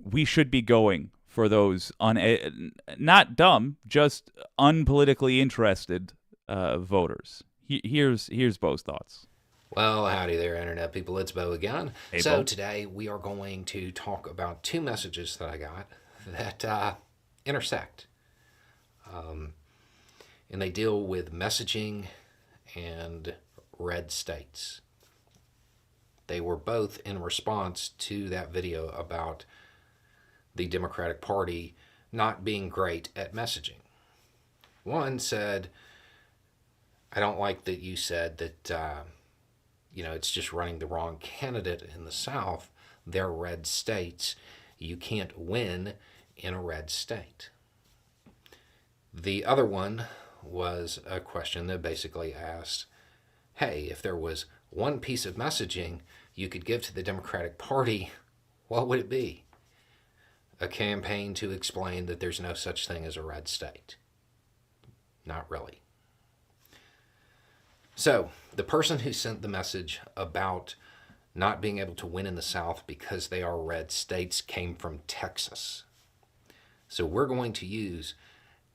we should be going for those not dumb, just unpolitically interested voters. Here's Bo's thoughts. Well, howdy there, Internet people. It's Bo again. Hey, so Bo. Today we are going to talk about two messages that I got that intersect. And they deal with messaging and red states. They were both in response to that video about the Democratic Party not being great at messaging. One said, I don't like that you said that, it's just running the wrong candidate in the South. They're red states. You can't win in a red state. The other one was a question that basically asked, hey, if there was one piece of messaging you could give to the Democratic Party, what would it be? A campaign to explain that there's no such thing as a red state. Not really. So, the person who sent the message about not being able to win in the South because they are red states came from Texas. So we're going to use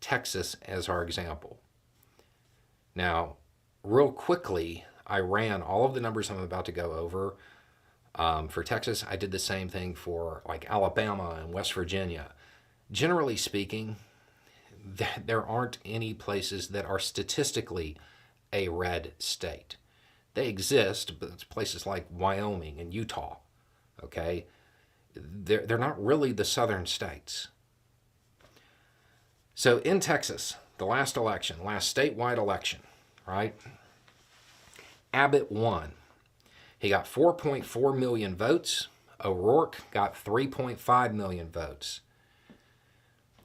Texas as our example. Now, real quickly, I ran all of the numbers I'm about to go over. For Texas, I did the same thing for like Alabama and West Virginia. Generally speaking, there aren't any places that are statistically a red state. They exist, but it's places like Wyoming and Utah, okay? They're not really the southern states. So in Texas, the last election, last statewide election, right? Abbott won. He got 4.4 million votes. O'Rourke got 3.5 million votes.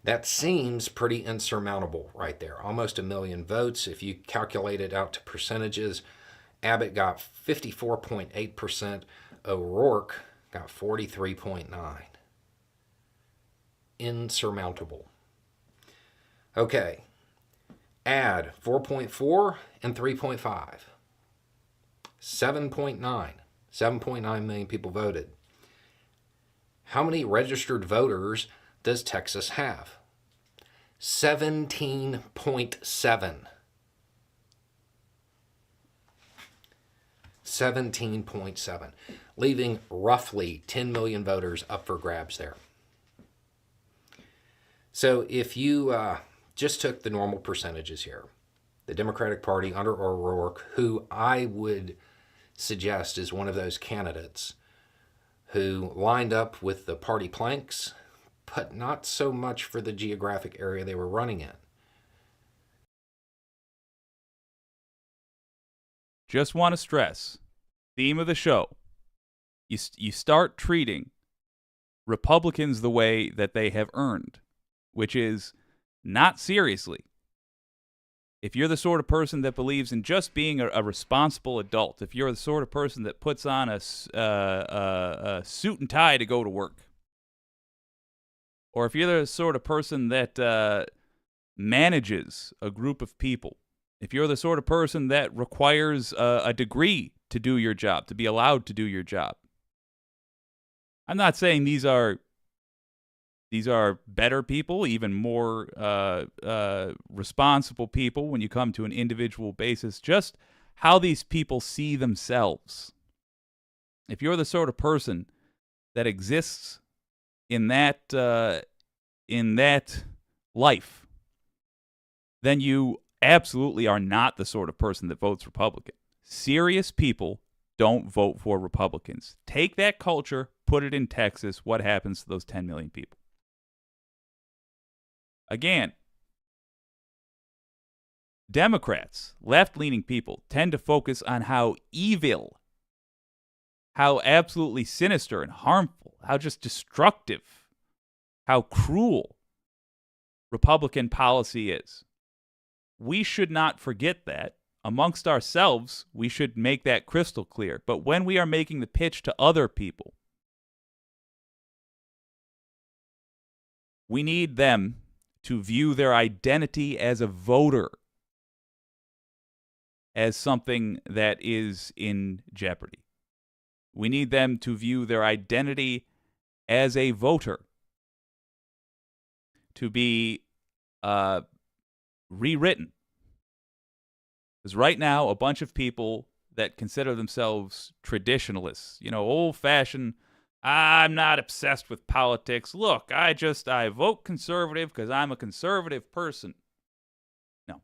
That seems pretty insurmountable right there. Almost a million votes. If you calculate it out to percentages, Abbott got 54.8%. O'Rourke got 43.9%. Insurmountable. Okay. Add 4.4 and 3.5. 7.9. 7.9 million people voted. How many registered voters does Texas have? 17.7. 17.7, leaving roughly 10 million voters up for grabs there. So if you just took the normal percentages here, the Democratic Party under O'Rourke, who I would suggest is one of those candidates who lined up with the party planks, but not so much for the geographic area they were running in. Just want to stress, theme of the show, you start treating Republicans the way that they have earned, which is not seriously. If you're the sort of person that believes in just being a responsible adult, if you're the sort of person that puts on a suit and tie to go to work, or if you're the sort of person that manages a group of people, if you're the sort of person that requires a degree to do your job, to be allowed to do your job, I'm not saying these are better people, even more responsible people when you come to an individual basis, just how these people see themselves. If you're the sort of person that exists in that life, then you absolutely are not the sort of person that votes Republican. Serious people don't vote for Republicans. Take that culture, put it in Texas. What happens to those 10 million people? Again, Democrats, left-leaning people, tend to focus on how evil, how absolutely sinister and harmful, how just destructive, how cruel Republican policy is. We should not forget that. Amongst ourselves, we should make that crystal clear. But when we are making the pitch to other people, we need them to view their identity as a voter as something that is in jeopardy. We need them to view their identity as a voter to be rewritten. Because right now, a bunch of people that consider themselves traditionalists, old-fashioned, I'm not obsessed with politics. Look, I vote conservative because I'm a conservative person. No.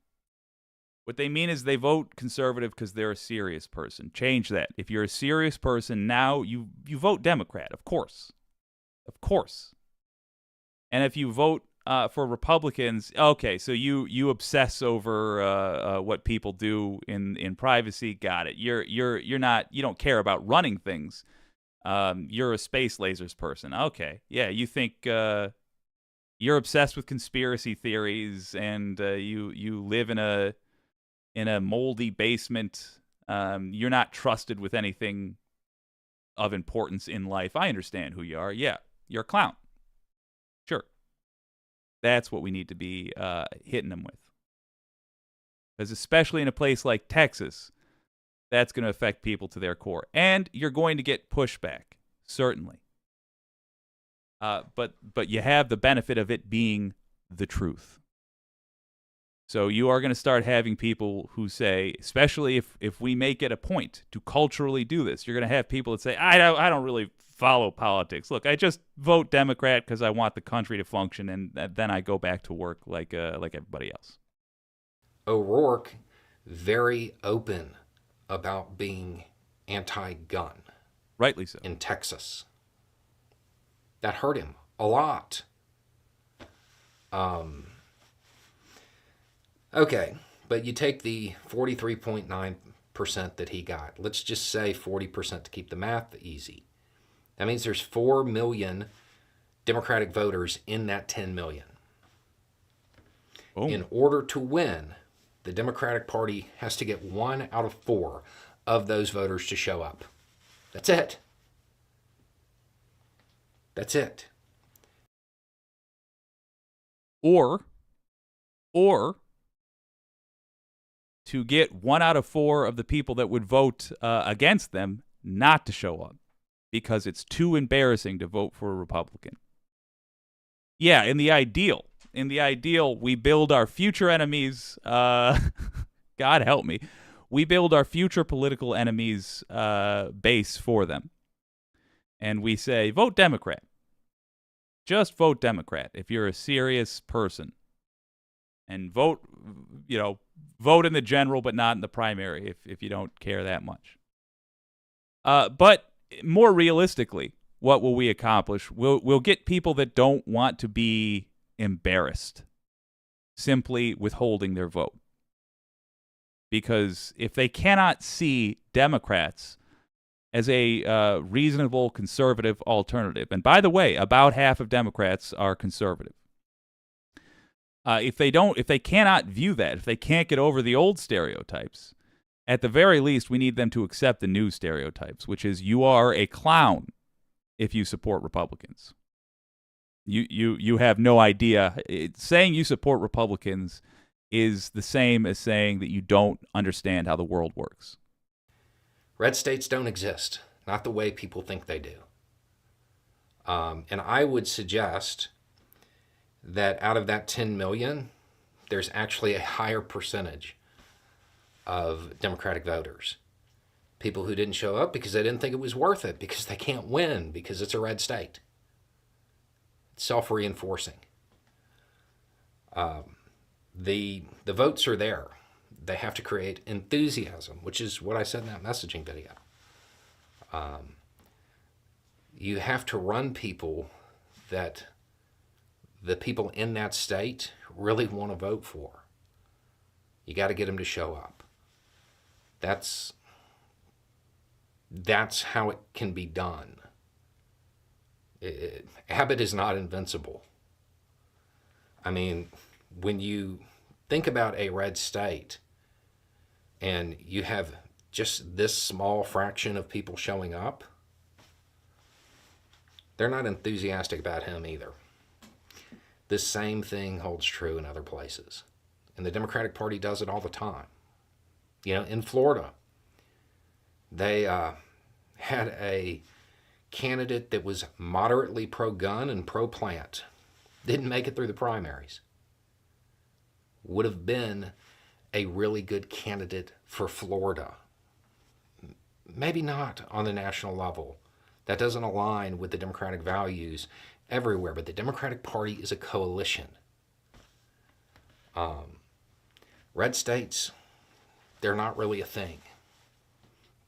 What they mean is they vote conservative because they're a serious person. Change that. If you're a serious person, now you vote Democrat, of course. Of course. And if you vote for Republicans, okay, so you obsess over what people do in privacy. Got it. You don't care about running things. You're a space lasers person. Okay, yeah, you think you're obsessed with conspiracy theories, and you live in a moldy basement. You're not trusted with anything of importance in life. I understand who you are. Yeah, you're a clown. Sure. That's what we need to be hitting them with. Because especially in a place like Texas, that's going to affect people to their core. And you're going to get pushback, certainly. But you have the benefit of it being the truth. So you are going to start having people who say, especially if we make it a point to culturally do this, you're going to have people that say, I don't really follow politics. Look, I just vote Democrat because I want the country to function, and then I go back to work like everybody else. O'Rourke, very open about being anti-gun. Rightly so. In Texas. That hurt him a lot. Okay, but you take the 43.9% that he got. Let's just say 40% to keep the math easy. That means there's 4 million Democratic voters in that 10 million. Oh. In order to win, the Democratic Party has to get 1 out of 4 of those voters to show up. That's it. That's it. Or to get 1 out of 4 of the people that would vote against them not to show up because it's too embarrassing to vote for a Republican. Yeah, in the ideal, we build our future enemies. God help me. We build our future political enemies' base for them. And we say, vote Democrat. Just vote Democrat if you're a serious person. And vote in the general, but not in the primary if you don't care that much. But more realistically, what will we accomplish? We'll get people that don't want to be embarrassed simply withholding their vote. Because if they cannot see Democrats as a reasonable conservative alternative, and by the way, about half of Democrats are conservative. If they cannot view that, if they can't get over the old stereotypes, at the very least, we need them to accept the new stereotypes, which is you are a clown if you support Republicans. You have no idea. Saying you support Republicans is the same as saying that you don't understand how the world works. Red states don't exist, not the way people think they do. And I would suggest that out of that 10 million, there's actually a higher percentage of Democratic voters. People who didn't show up because they didn't think it was worth it, because they can't win, because it's a red state. It's self-reinforcing. The votes are there. They have to create enthusiasm, which is what I said in that messaging video. You have to run people that the people in that state really want to vote for. You got to get them to show up. That's how it can be done. Habit is not invincible. I mean, when you think about a red state and you have just this small fraction of people showing up, they're not enthusiastic about him either. The same thing holds true in other places. And the Democratic Party does it all the time. In Florida, they had a candidate that was moderately pro-gun and pro-plant. Didn't make it through the primaries. Would have been a really good candidate for Florida. Maybe not on the national level. That doesn't align with the Democratic values everywhere, but the Democratic Party is a coalition. Red states, they're not really a thing.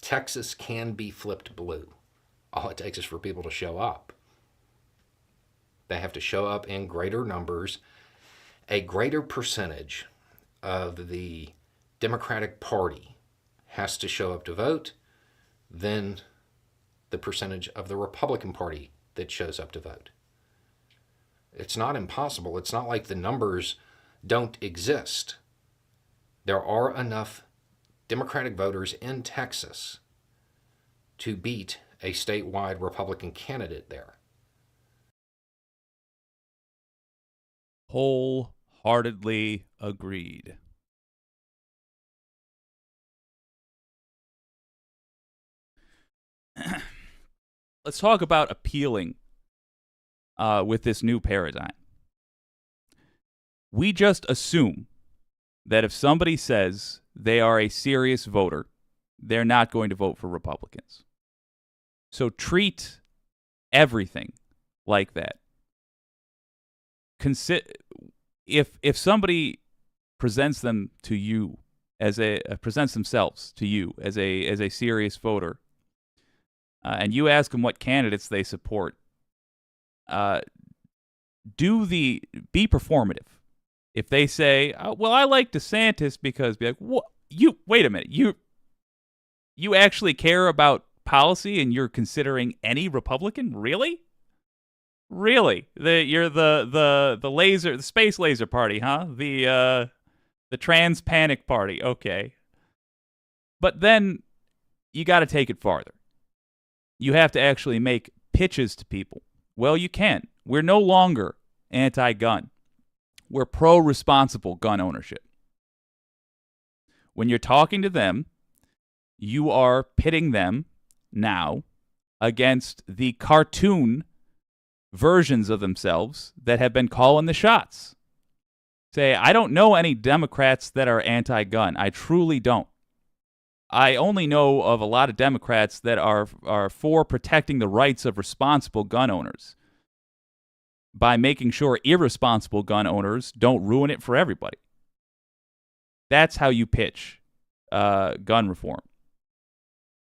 Texas can be flipped blue. All it takes is for people to show up. They have to show up in greater numbers. A greater percentage of the Democratic Party has to show up to vote than the percentage of the Republican Party that shows up to vote. It's not impossible. It's not like the numbers don't exist. There are enough Democratic voters in Texas to beat a statewide Republican candidate there. Wholeheartedly agreed. Let's talk about appealing with this new paradigm. We just assume that if somebody says they are a serious voter, they're not going to vote for Republicans. So treat everything like that. If somebody presents them to you as presents themselves to you as a serious voter, and you ask them what candidates they support, be performative. If they say, well, I like DeSantis because, be like, what? Wait a minute, you actually care about policy and you're considering any Republican? Really? You're the space laser party, huh? The trans panic party. Okay. But then you got to take it farther. You have to actually make pitches to people. Well, you can. We're no longer anti-gun. We're pro-responsible gun ownership. When you're talking to them, you are pitting them now against the cartoon versions of themselves that have been calling the shots. Say, I don't know any Democrats that are anti-gun. I truly don't. I only know of a lot of Democrats that are for protecting the rights of responsible gun owners by making sure irresponsible gun owners don't ruin it for everybody. That's how you pitch gun reform.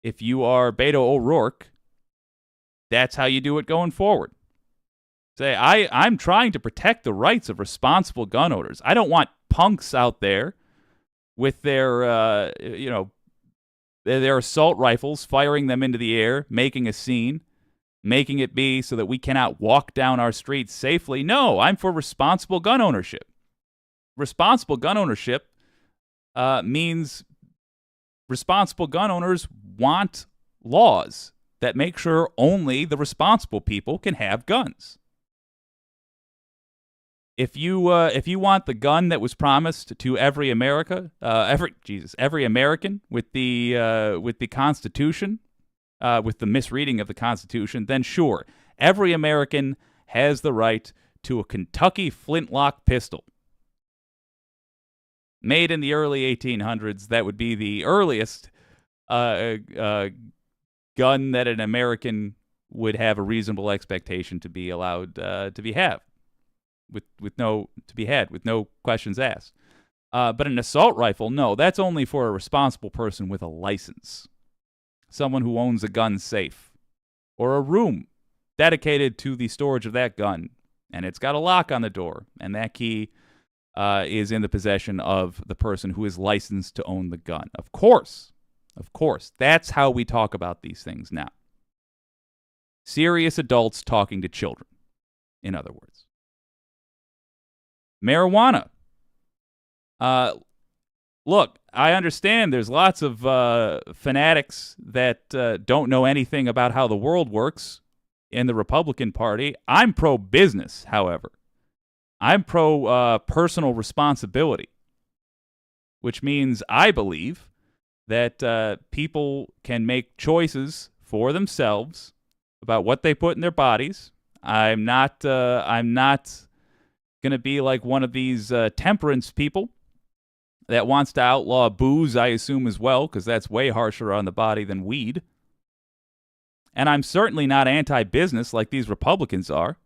If you are Beto O'Rourke, that's how you do it going forward. Say, I'm trying to protect the rights of responsible gun owners. I don't want punks out there with their, their assault rifles, firing them into the air, making a scene, making it be so that we cannot walk down our streets safely. No, I'm for responsible gun ownership. Responsible gun ownership means responsible gun owners want laws that make sure only the responsible people can have guns. If you want the gun that was promised to every American with the Constitution, with the misreading of the Constitution, then sure, every American has the right to a Kentucky flintlock pistol. Made in the early 1800s, that would be the earliest gun that an American would have a reasonable expectation to be allowed to have. With no questions asked. But an assault rifle, no, that's only for a responsible person with a license. Someone who owns a gun safe. Or a room dedicated to the storage of that gun. And it's got a lock on the door. And that key is in the possession of the person who is licensed to own the gun. Of course. That's how we talk about these things now. Serious adults talking to children, in other words. Marijuana. Look, I understand there's lots of fanatics that don't know anything about how the world works in the Republican Party. I'm pro-business, however. I'm pro-personal responsibility, which means I believe that people can make choices for themselves about what they put in their bodies. I'm not going to be like one of these temperance people that wants to outlaw booze, I assume, as well, because that's way harsher on the body than weed. And I'm certainly not anti-business like these Republicans are.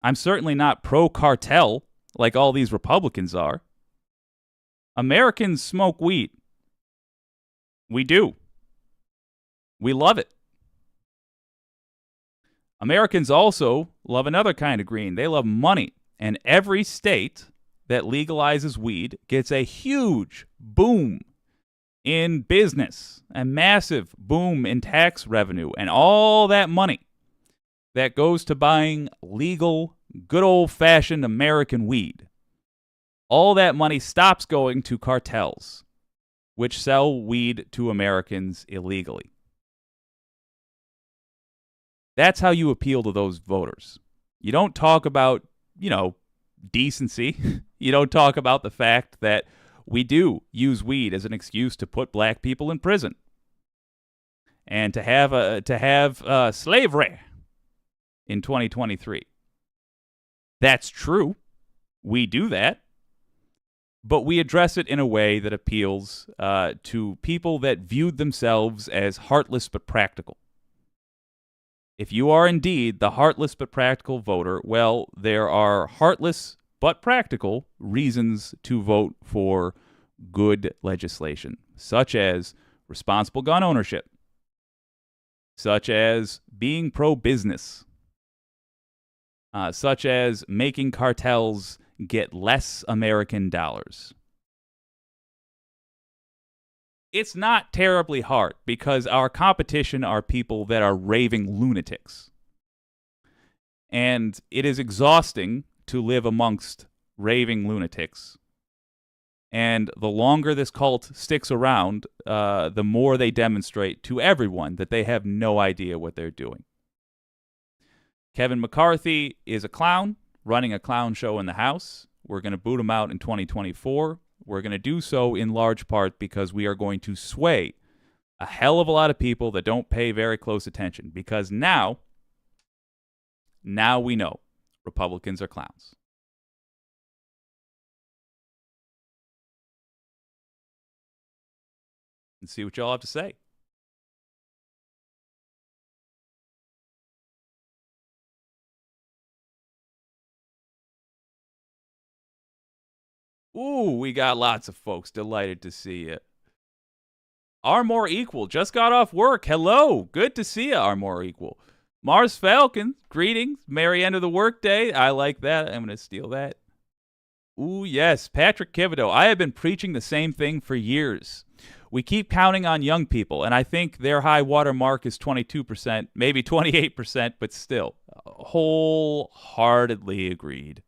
I'm certainly not pro-cartel like all these Republicans are. Americans smoke weed. We do. We love it. Americans also love another kind of green. They love money. And every state that legalizes weed gets a huge boom in business, a massive boom in tax revenue, and all that money that goes to buying legal, good old-fashioned American weed. All that money stops going to cartels, which sell weed to Americans illegally. That's how you appeal to those voters. You don't talk about, decency. You don't talk about the fact that we do use weed as an excuse to put black people in prison and to have slavery in 2023. That's true. We do that. But we address it in a way that appeals to people that viewed themselves as heartless but practical. If you are indeed the heartless but practical voter, well, there are heartless but practical reasons to vote for good legislation, such as responsible gun ownership, such as being pro-business, such as making cartels get less American dollars. It's not terribly hard because our competition are people that are raving lunatics. And it is exhausting to live amongst raving lunatics. And the longer this cult sticks around, the more they demonstrate to everyone that they have no idea what they're doing. Kevin McCarthy is a clown running a clown show in the House. We're going to boot him out in 2024. We're going to do so in large part because we are going to sway a hell of a lot of people that don't pay very close attention. Because now we know Republicans are clowns. And see what y'all have to say. Ooh, we got lots of folks delighted to see you. Our More Equal just got off work. Hello. Good to see you, Our More Equal. Mars Falcon, greetings. Merry end of the workday. I like that. I'm going to steal that. Ooh, yes. Patrick Kivido. I have been preaching the same thing for years. We keep counting on young people, and I think their high water mark is 22%, maybe 28%, but still, wholeheartedly agreed.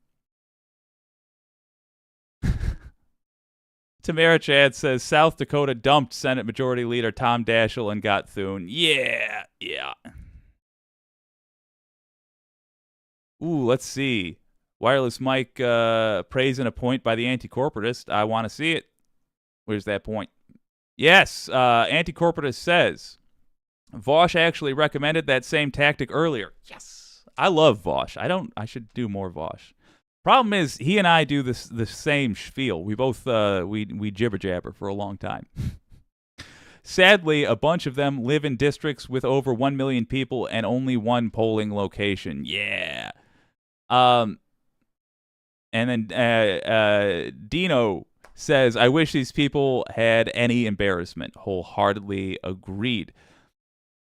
Tamara Chad says, South Dakota dumped Senate Majority Leader Tom Daschle and got Thune. Yeah. Ooh, let's see. Wireless Mike praising a point by the anti-corporatist. I want to see it. Where's that point? Yes, anti-corporatist says, Vosh actually recommended that same tactic earlier. Yes. I love Vosh. I should do more Vosh. Problem is, he and I do the same spiel. We both we jibber jabber for a long time. Sadly, a bunch of them live in districts with over 1 million people and only one polling location. Yeah. And then Dino says, I wish these people had any embarrassment. Wholeheartedly agreed.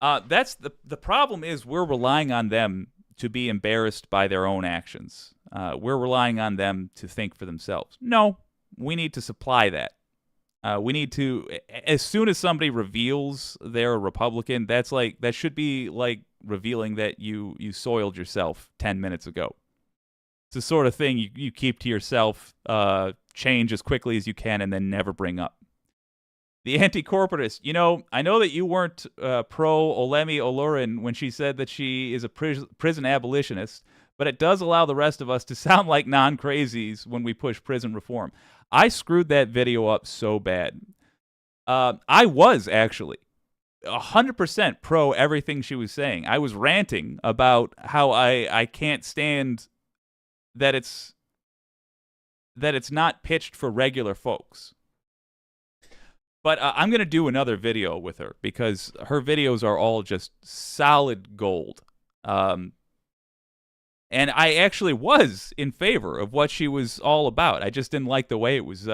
That's the problem is we're relying on them to be embarrassed by their own actions. We're relying on them to think for themselves. No, we need to supply that. We need to, as soon as somebody reveals they're a Republican, that should be like revealing that you soiled yourself 10 minutes ago. It's the sort of thing you keep to yourself, change as quickly as you can, and then never bring up. The anti-corporatist, I know that you weren't pro Olemi Olorin when she said that she is a prison abolitionist, but it does allow the rest of us to sound like non-crazies when we push prison reform. I screwed that video up so bad. I was actually 100% pro everything she was saying. I was ranting about how I can't stand that it's not pitched for regular folks. But I'm going to do another video with her because her videos are all just solid gold. And I actually was in favor of what she was all about. I just didn't like the way it was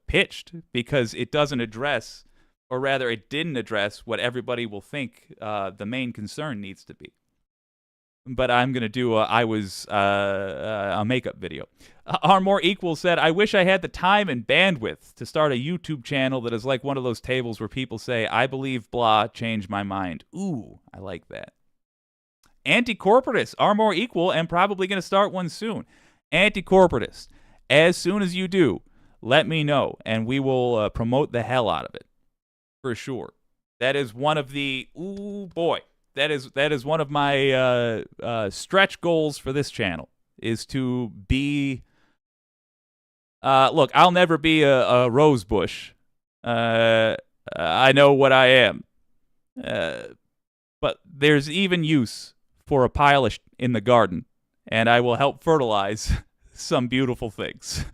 pitched because it doesn't address, or rather it didn't address what everybody will think the main concern needs to be. But I'm going to do a makeup video. Our More Equal said, I wish I had the time and bandwidth to start a YouTube channel that is like one of those tables where people say, I believe blah, change my mind. Ooh, I like that. Anti-corporatist, Our More Equal, and probably going to start one soon. Anti-corporatist, as soon as you do, let me know, and we will promote the hell out of it. For sure. That is one of the, ooh boy, that is one of my stretch goals for this channel, is to be, look, I'll never be a rose bush. I know what I am. But there's even use for a pile in the garden, and I will help fertilize some beautiful things.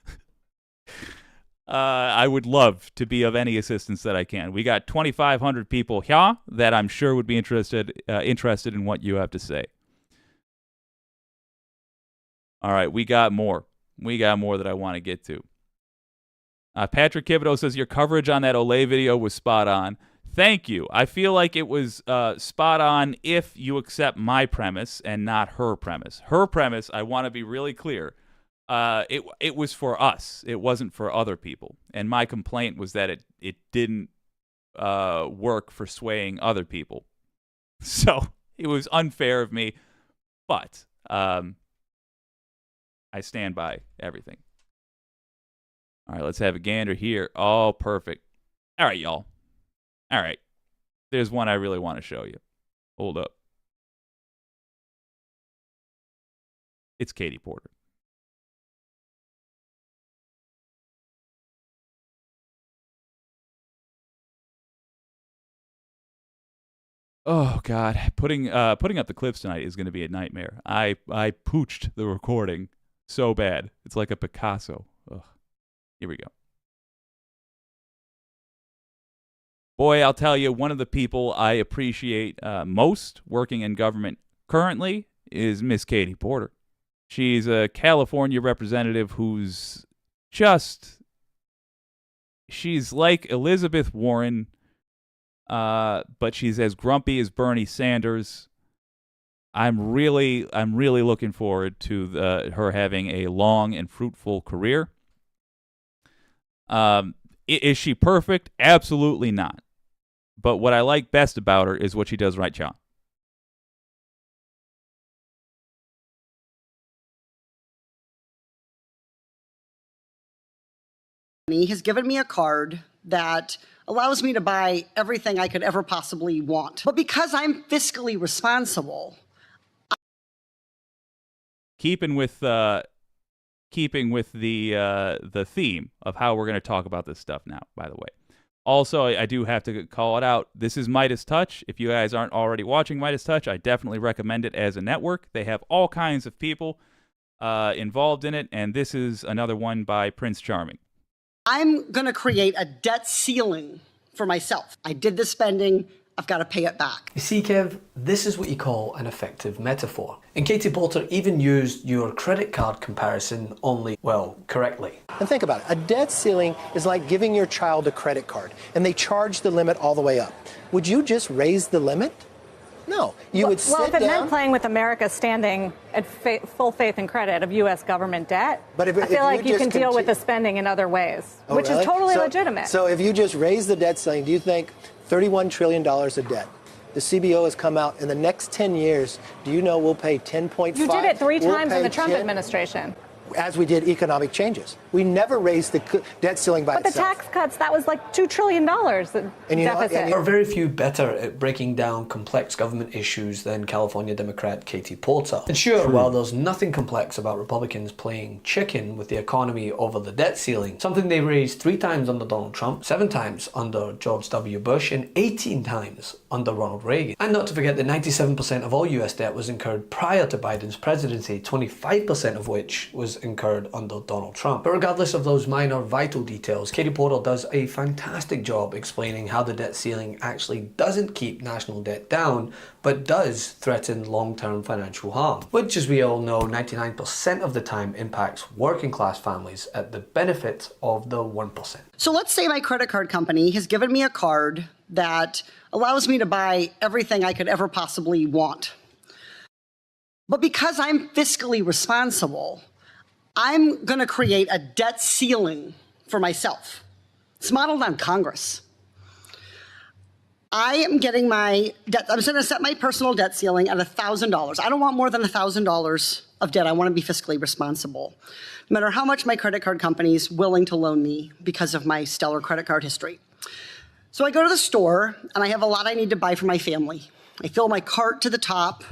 I would love to be of any assistance that I can. We got 2,500 people here that I'm sure would be interested in what you have to say. All right, we got more. We got more that I want to get to. Patrick Kivido says, your coverage on that Olay video was spot on. Thank you. I feel like it was spot on if you accept my premise and not her premise. Her premise, I want to be really clear, it was for us. It wasn't for other people. And my complaint was that it didn't work for swaying other people. So it was unfair of me, but I stand by everything. All right, let's have a gander here. Oh, perfect. All right, y'all. All right. There's one I really want to show you. Hold up. It's Katie Porter. Oh God, putting up the clips tonight is going to be a nightmare. I pooched the recording so bad. It's like a Picasso. Ugh. Here we go. Boy, I'll tell you, one of the people I appreciate most working in government currently is Miss Katie Porter. She's a California representative who's she's like Elizabeth Warren, but she's as grumpy as Bernie Sanders. I'm really looking forward to her having a long and fruitful career. Is she perfect? Absolutely not. But what I like best about her is what she does right, John. He has given me a card that allows me to buy everything I could ever possibly want. But because I'm fiscally responsible, keeping with the theme of how we're going to talk about this stuff now, by the way. Also, I do have to call it out. This is Midas Touch. If you guys aren't already watching Midas Touch, I definitely recommend it as a network. They have all kinds of people involved in it, and this is another one by Prince Charming. I'm going to create a debt ceiling for myself. I did the spending. I've got to pay it back. You see, Kev, this is what you call an effective metaphor. And Katie Porter even used your credit card comparison only, well, correctly. And think about it. A debt ceiling is like giving your child a credit card, and they charge the limit all the way up. Would you just raise the limit? No. You would sit down. Well, if it meant playing with America's standing at full faith and credit of U.S. government debt, I feel like you can deal with the spending in other ways, which is totally legitimate. So if you just raise the debt ceiling, do you think $31 trillion of debt? The CBO has come out in the next 10 years. Do you know we'll pay 10.5? You did it 3 times in the Trump administration. As we did economic changes. We never raised the debt ceiling by itself. But the tax cuts, that was like $2 trillion deficit. There are very few better at breaking down complex government issues than California Democrat Katie Porter. And sure, while there's nothing complex about Republicans playing chicken with the economy over the debt ceiling, something they raised 3 times under Donald Trump, 7 times under George W. Bush, and 18 times under Ronald Reagan. And not to forget that 97% of all US debt was incurred prior to Biden's presidency, 25% of which was incurred under Donald Trump. But regardless of those minor vital details, Katie Porter does a fantastic job explaining how the debt ceiling actually doesn't keep national debt down, but does threaten long-term financial harm, which, as we all know, 99% of the time impacts working class families at the benefit of the 1%. So let's say my credit card company has given me a card that allows me to buy everything I could ever possibly want. But because I'm fiscally responsible, I'm going to create a debt ceiling for myself. It's modeled on Congress. I am getting my debt. I'm going to set my personal debt ceiling at $1,000. I don't want more than $1,000 of debt. I want to be fiscally responsible, no matter how much my credit card company is willing to loan me because of my stellar credit card history. So I go to the store, and I have a lot I need to buy for my family. I fill my cart to the top.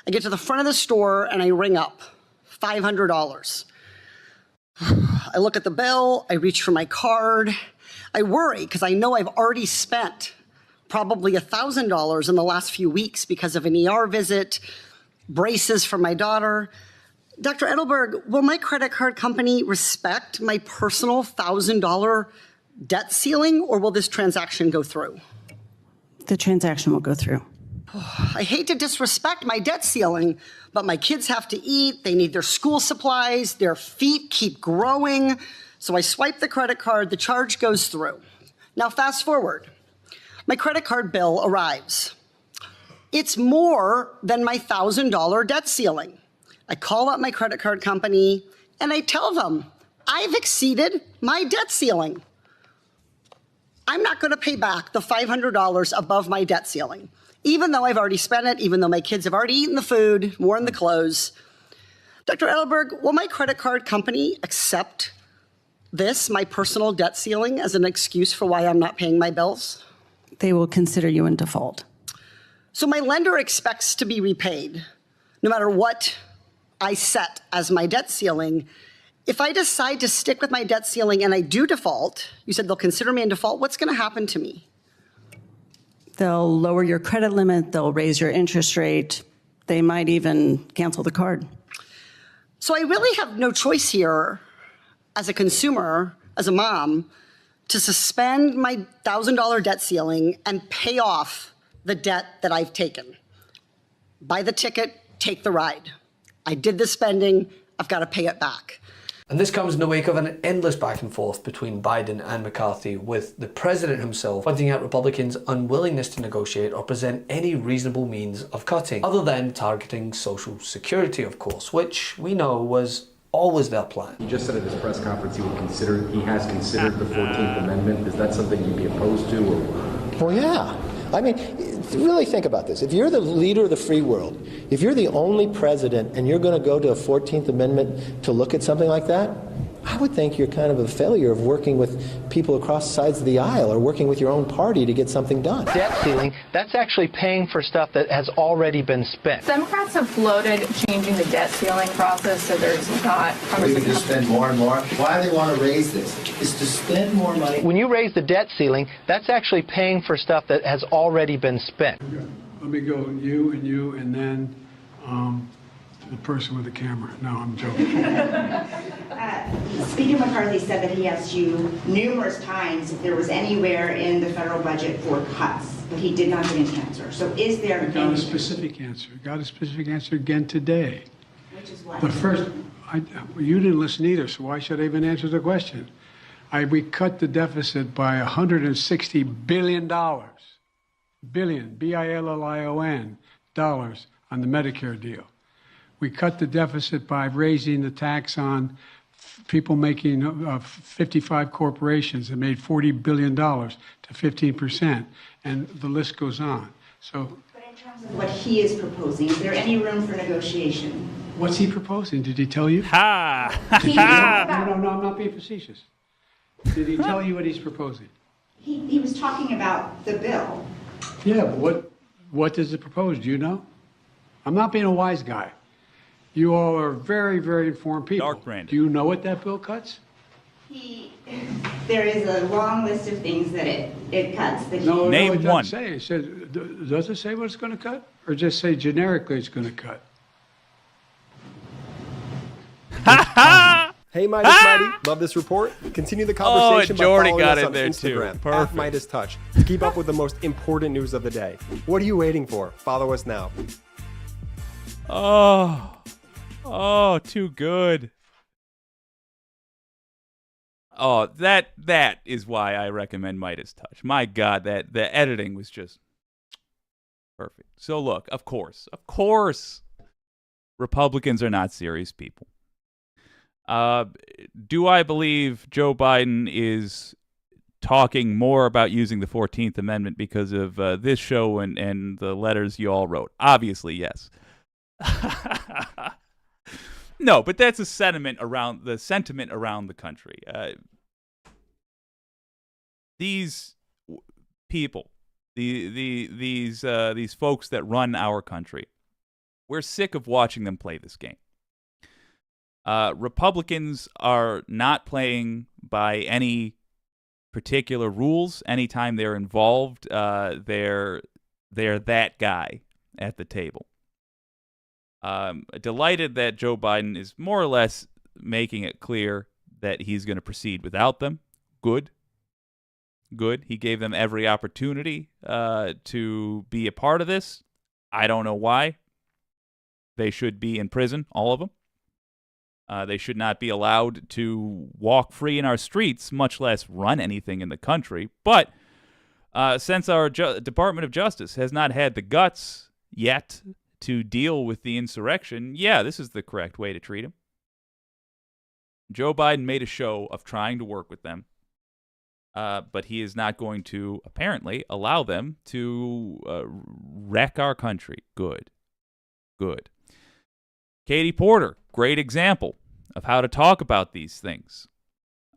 I get to the front of the store, and I ring up $500. I look at the bill, I reach for my card. I worry because I know I've already spent probably $1,000 in the last few weeks because of an ER visit, braces for my daughter. Dr. Edelberg, will my credit card company respect my personal $1,000 debt ceiling, or will this transaction go through? The transaction will go through. I hate to disrespect my debt ceiling, but my kids have to eat, they need their school supplies, their feet keep growing. So I swipe the credit card, the charge goes through. Now fast forward. My credit card bill arrives. It's more than my $1,000 debt ceiling. I call up my credit card company and I tell them, I've exceeded my debt ceiling. I'm not going to pay back the $500 above my debt ceiling, even though I've already spent it, even though my kids have already eaten the food, worn the clothes. Dr. Edelberg, will my credit card company accept this, my personal debt ceiling, as an excuse for why I'm not paying my bills? They will consider you in default. So my lender expects to be repaid, no matter what I set as my debt ceiling. If I decide to stick with my debt ceiling and I do default, you said they'll consider me in default, what's going to happen to me? They'll lower your credit limit, they'll raise your interest rate, they might even cancel the card. So I really have no choice here as a consumer, as a mom, to suspend my $1,000 debt ceiling and pay off the debt that I've taken. Buy the ticket, take the ride. I did the spending, I've got to pay it back. And this comes in the wake of an endless back and forth between Biden and McCarthy, with the president himself pointing out Republicans' unwillingness to negotiate or present any reasonable means of cutting, other than targeting Social Security, of course, which we know was always their plan. He just said at his press conference he has considered the 14th Amendment. Is that something you'd be opposed to? Or? Well, yeah. I mean, really think about this. If you're the leader of the free world, if you're the only president and you're going to go to a 14th Amendment to look at something like that, I would think you're kind of a failure of working with people across sides of the aisle or working with your own party to get something done. Debt ceiling, that's actually paying for stuff that has already been spent. Democrats have floated changing the debt ceiling process so there's not... We can just spend more and more. Why they want to raise this is to spend more money. When you raise the debt ceiling, that's actually paying for stuff that has already been spent. Okay. Let me go you, and then the person with the camera. No, I'm joking. Speaker McCarthy said that he asked you numerous times if there was anywhere in the federal budget for cuts, but he did not get an answer. So is there... I got a specific answer. Got a specific answer again today. Which is what? The first... you didn't listen either, so why should I even answer the question? We cut the deficit by $160 billion. Billion, B-I-L-L-I-O-N, dollars on the Medicare deal. We cut the deficit by raising the tax on people making 55 corporations that made $40 billion to 15%, and the list goes on. So, but in terms of what he is proposing, is there any room for negotiation? What's he proposing? Did he tell you? Ha! No, I'm not being facetious. Did he tell you what he's proposing? He was talking about the bill. Yeah, but what does it propose? Do you know? I'm not being a wise guy. You all are very, very informed people. Dark Brandon. Do you know what that bill cuts? There is a long list of things that it cuts. That No, Name it one. Doesn't say. It says, does it say what it's going to cut? Or just say generically it's going to cut? Hey, Midas Mighty, love this report? Continue the conversation by Jordy following got us it on there Instagram, too. Perfect. Midas Touch, to keep up with the most important news of the day. What are you waiting for? Follow us now. Oh, too good. Oh, that is why I recommend Midas Touch. My God, the editing was just perfect. So look, of course, Republicans are not serious people. Do I believe Joe Biden is talking more about using the 14th Amendment because of this show and the letters you all wrote? Obviously, yes. No, but that's a sentiment around the country. These people, these folks that run our country, we're sick of watching them play this game. Republicans are not playing by any particular rules. Anytime they're involved, they're that guy at the table. Delighted that Joe Biden is more or less making it clear that he's going to proceed without them. Good. He gave them every opportunity to be a part of this. I don't know why. They should be in prison, all of them. They should not be allowed to walk free in our streets, much less run anything in the country. But since our Department of Justice has not had the guts yet to deal with the insurrection, yeah, this is the correct way to treat them. Joe Biden made a show of trying to work with them, but he is not going to, apparently, allow them to wreck our country. Good. Katie Porter, great example of how to talk about these things.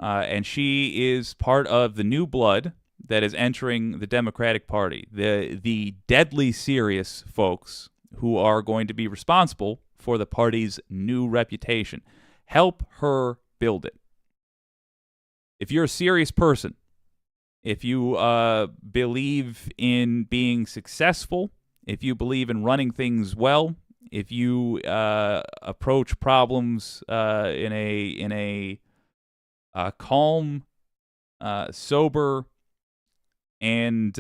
And she is part of the new blood that is entering the Democratic Party, the deadly serious folks who are going to be responsible for the party's new reputation. Help her build it. If you're a serious person, if you believe in being successful, if you believe in running things well, if you approach problems in a calm, sober, and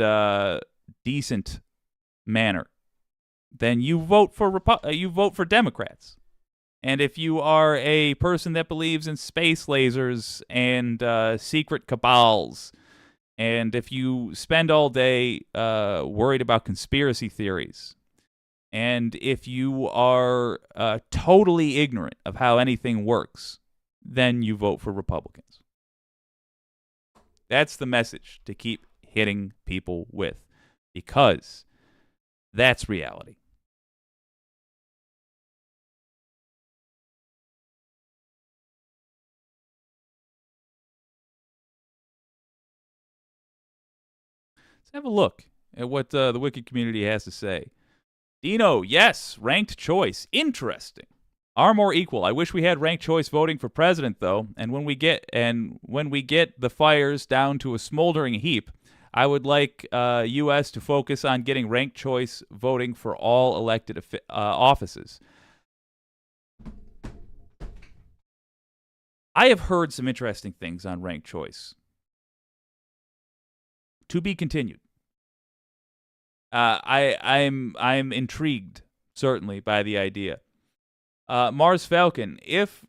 decent manner, then you vote for Democrats. And if you are a person that believes in space lasers and secret cabals, and if you spend all day worried about conspiracy theories, and if you are totally ignorant of how anything works, then you vote for Republicans. That's the message to keep hitting people with, because that's reality. Let's have a look at what the Wiki community has to say. Dino, yes, ranked choice. Interesting. Are more equal. I wish we had ranked choice voting for president, though. And when we get the fires down to a smoldering heap, I would like U.S. to focus on getting ranked choice voting for all elected offices. I have heard some interesting things on ranked choice. To be continued. I'm intrigued, certainly, by the idea. Mars Falcon, if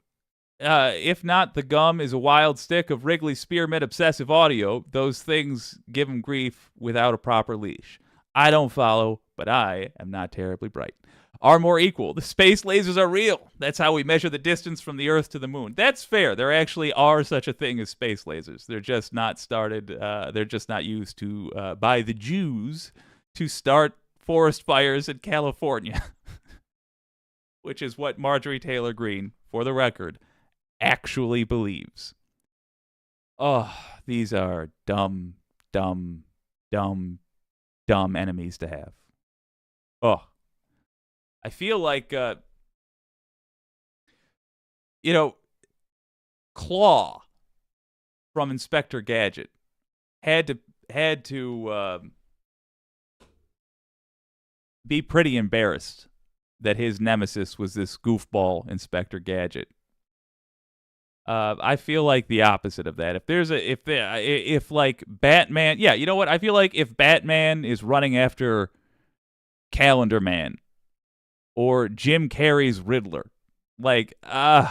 not, the gum is a wild stick of Wrigley Spearmint obsessive audio. Those things give him grief without a proper leash. I don't follow, but I am not terribly bright. Are more equal. The space lasers are real. That's how we measure the distance from the Earth to the moon. That's fair. There actually are such a thing as space lasers. They're just not started. They're just not used to by the Jews to start forest fires in California, which is what Marjorie Taylor Greene, for the record, actually believes. Oh, these are dumb enemies to have. Oh, I feel like, Claw from Inspector Gadget had to be pretty embarrassed that his nemesis was this goofball Inspector Gadget. I feel like the opposite of that. If like Batman, yeah, you know what? I feel like if Batman is running after Calendar Man or Jim Carrey's Riddler, like, I'm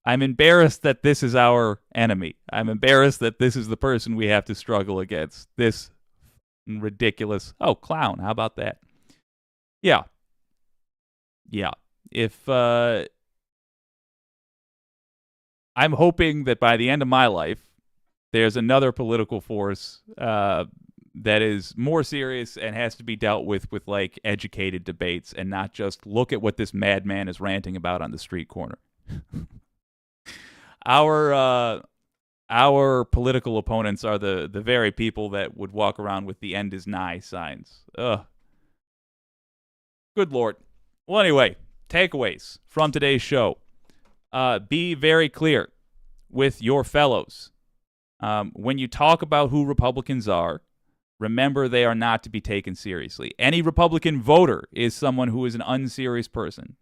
embarrassed that this is our enemy. I'm embarrassed that this is the person we have to struggle against. This ridiculous, clown, how about that? Yeah. If I'm hoping that by the end of my life, there's another political force that is more serious and has to be dealt with like educated debates and not just look at what this madman is ranting about on the street corner. Our political opponents are the very people that would walk around with the end is nigh signs. Ugh. Good Lord. Well, anyway, takeaways from today's show. Be very clear with your fellows. When you talk about who Republicans are, remember they are not to be taken seriously. Any Republican voter is someone who is an unserious person.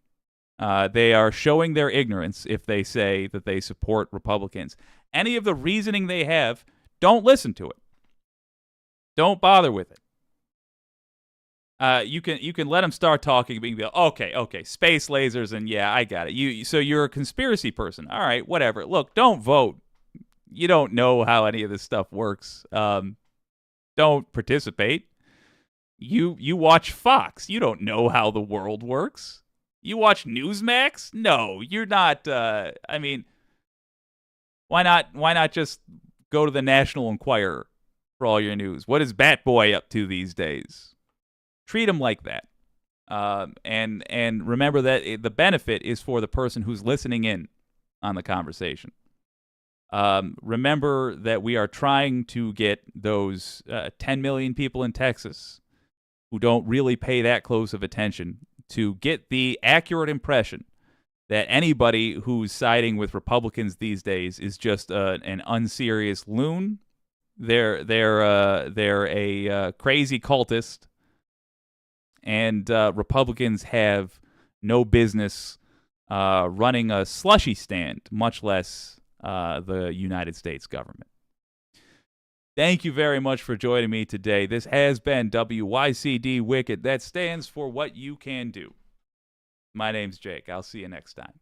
They are showing their ignorance if they say that they support Republicans. Any of the reasoning they have, don't listen to it. Don't bother with it. You can let them start talking, being like, okay, space lasers, and yeah, I got it. So you're a conspiracy person. All right, whatever. Look, don't vote. You don't know how any of this stuff works. Don't participate. You watch Fox. You don't know how the world works. You watch Newsmax? No, you're not. I mean, why not just go to the National Enquirer for all your news? What is Bat Boy up to these days? Treat them like that. And remember that the benefit is for the person who's listening in on the conversation. Remember that we are trying to get those 10 million people in Texas who don't really pay that close of attention to get the accurate impression that anybody who's siding with Republicans these days is just an unserious loon. They're a crazy cultist. And Republicans have no business running a slushy stand, much less the United States government. Thank you very much for joining me today. This has been WYCD Wicked. That stands for What You Can Do. My name's Jake. I'll see you next time.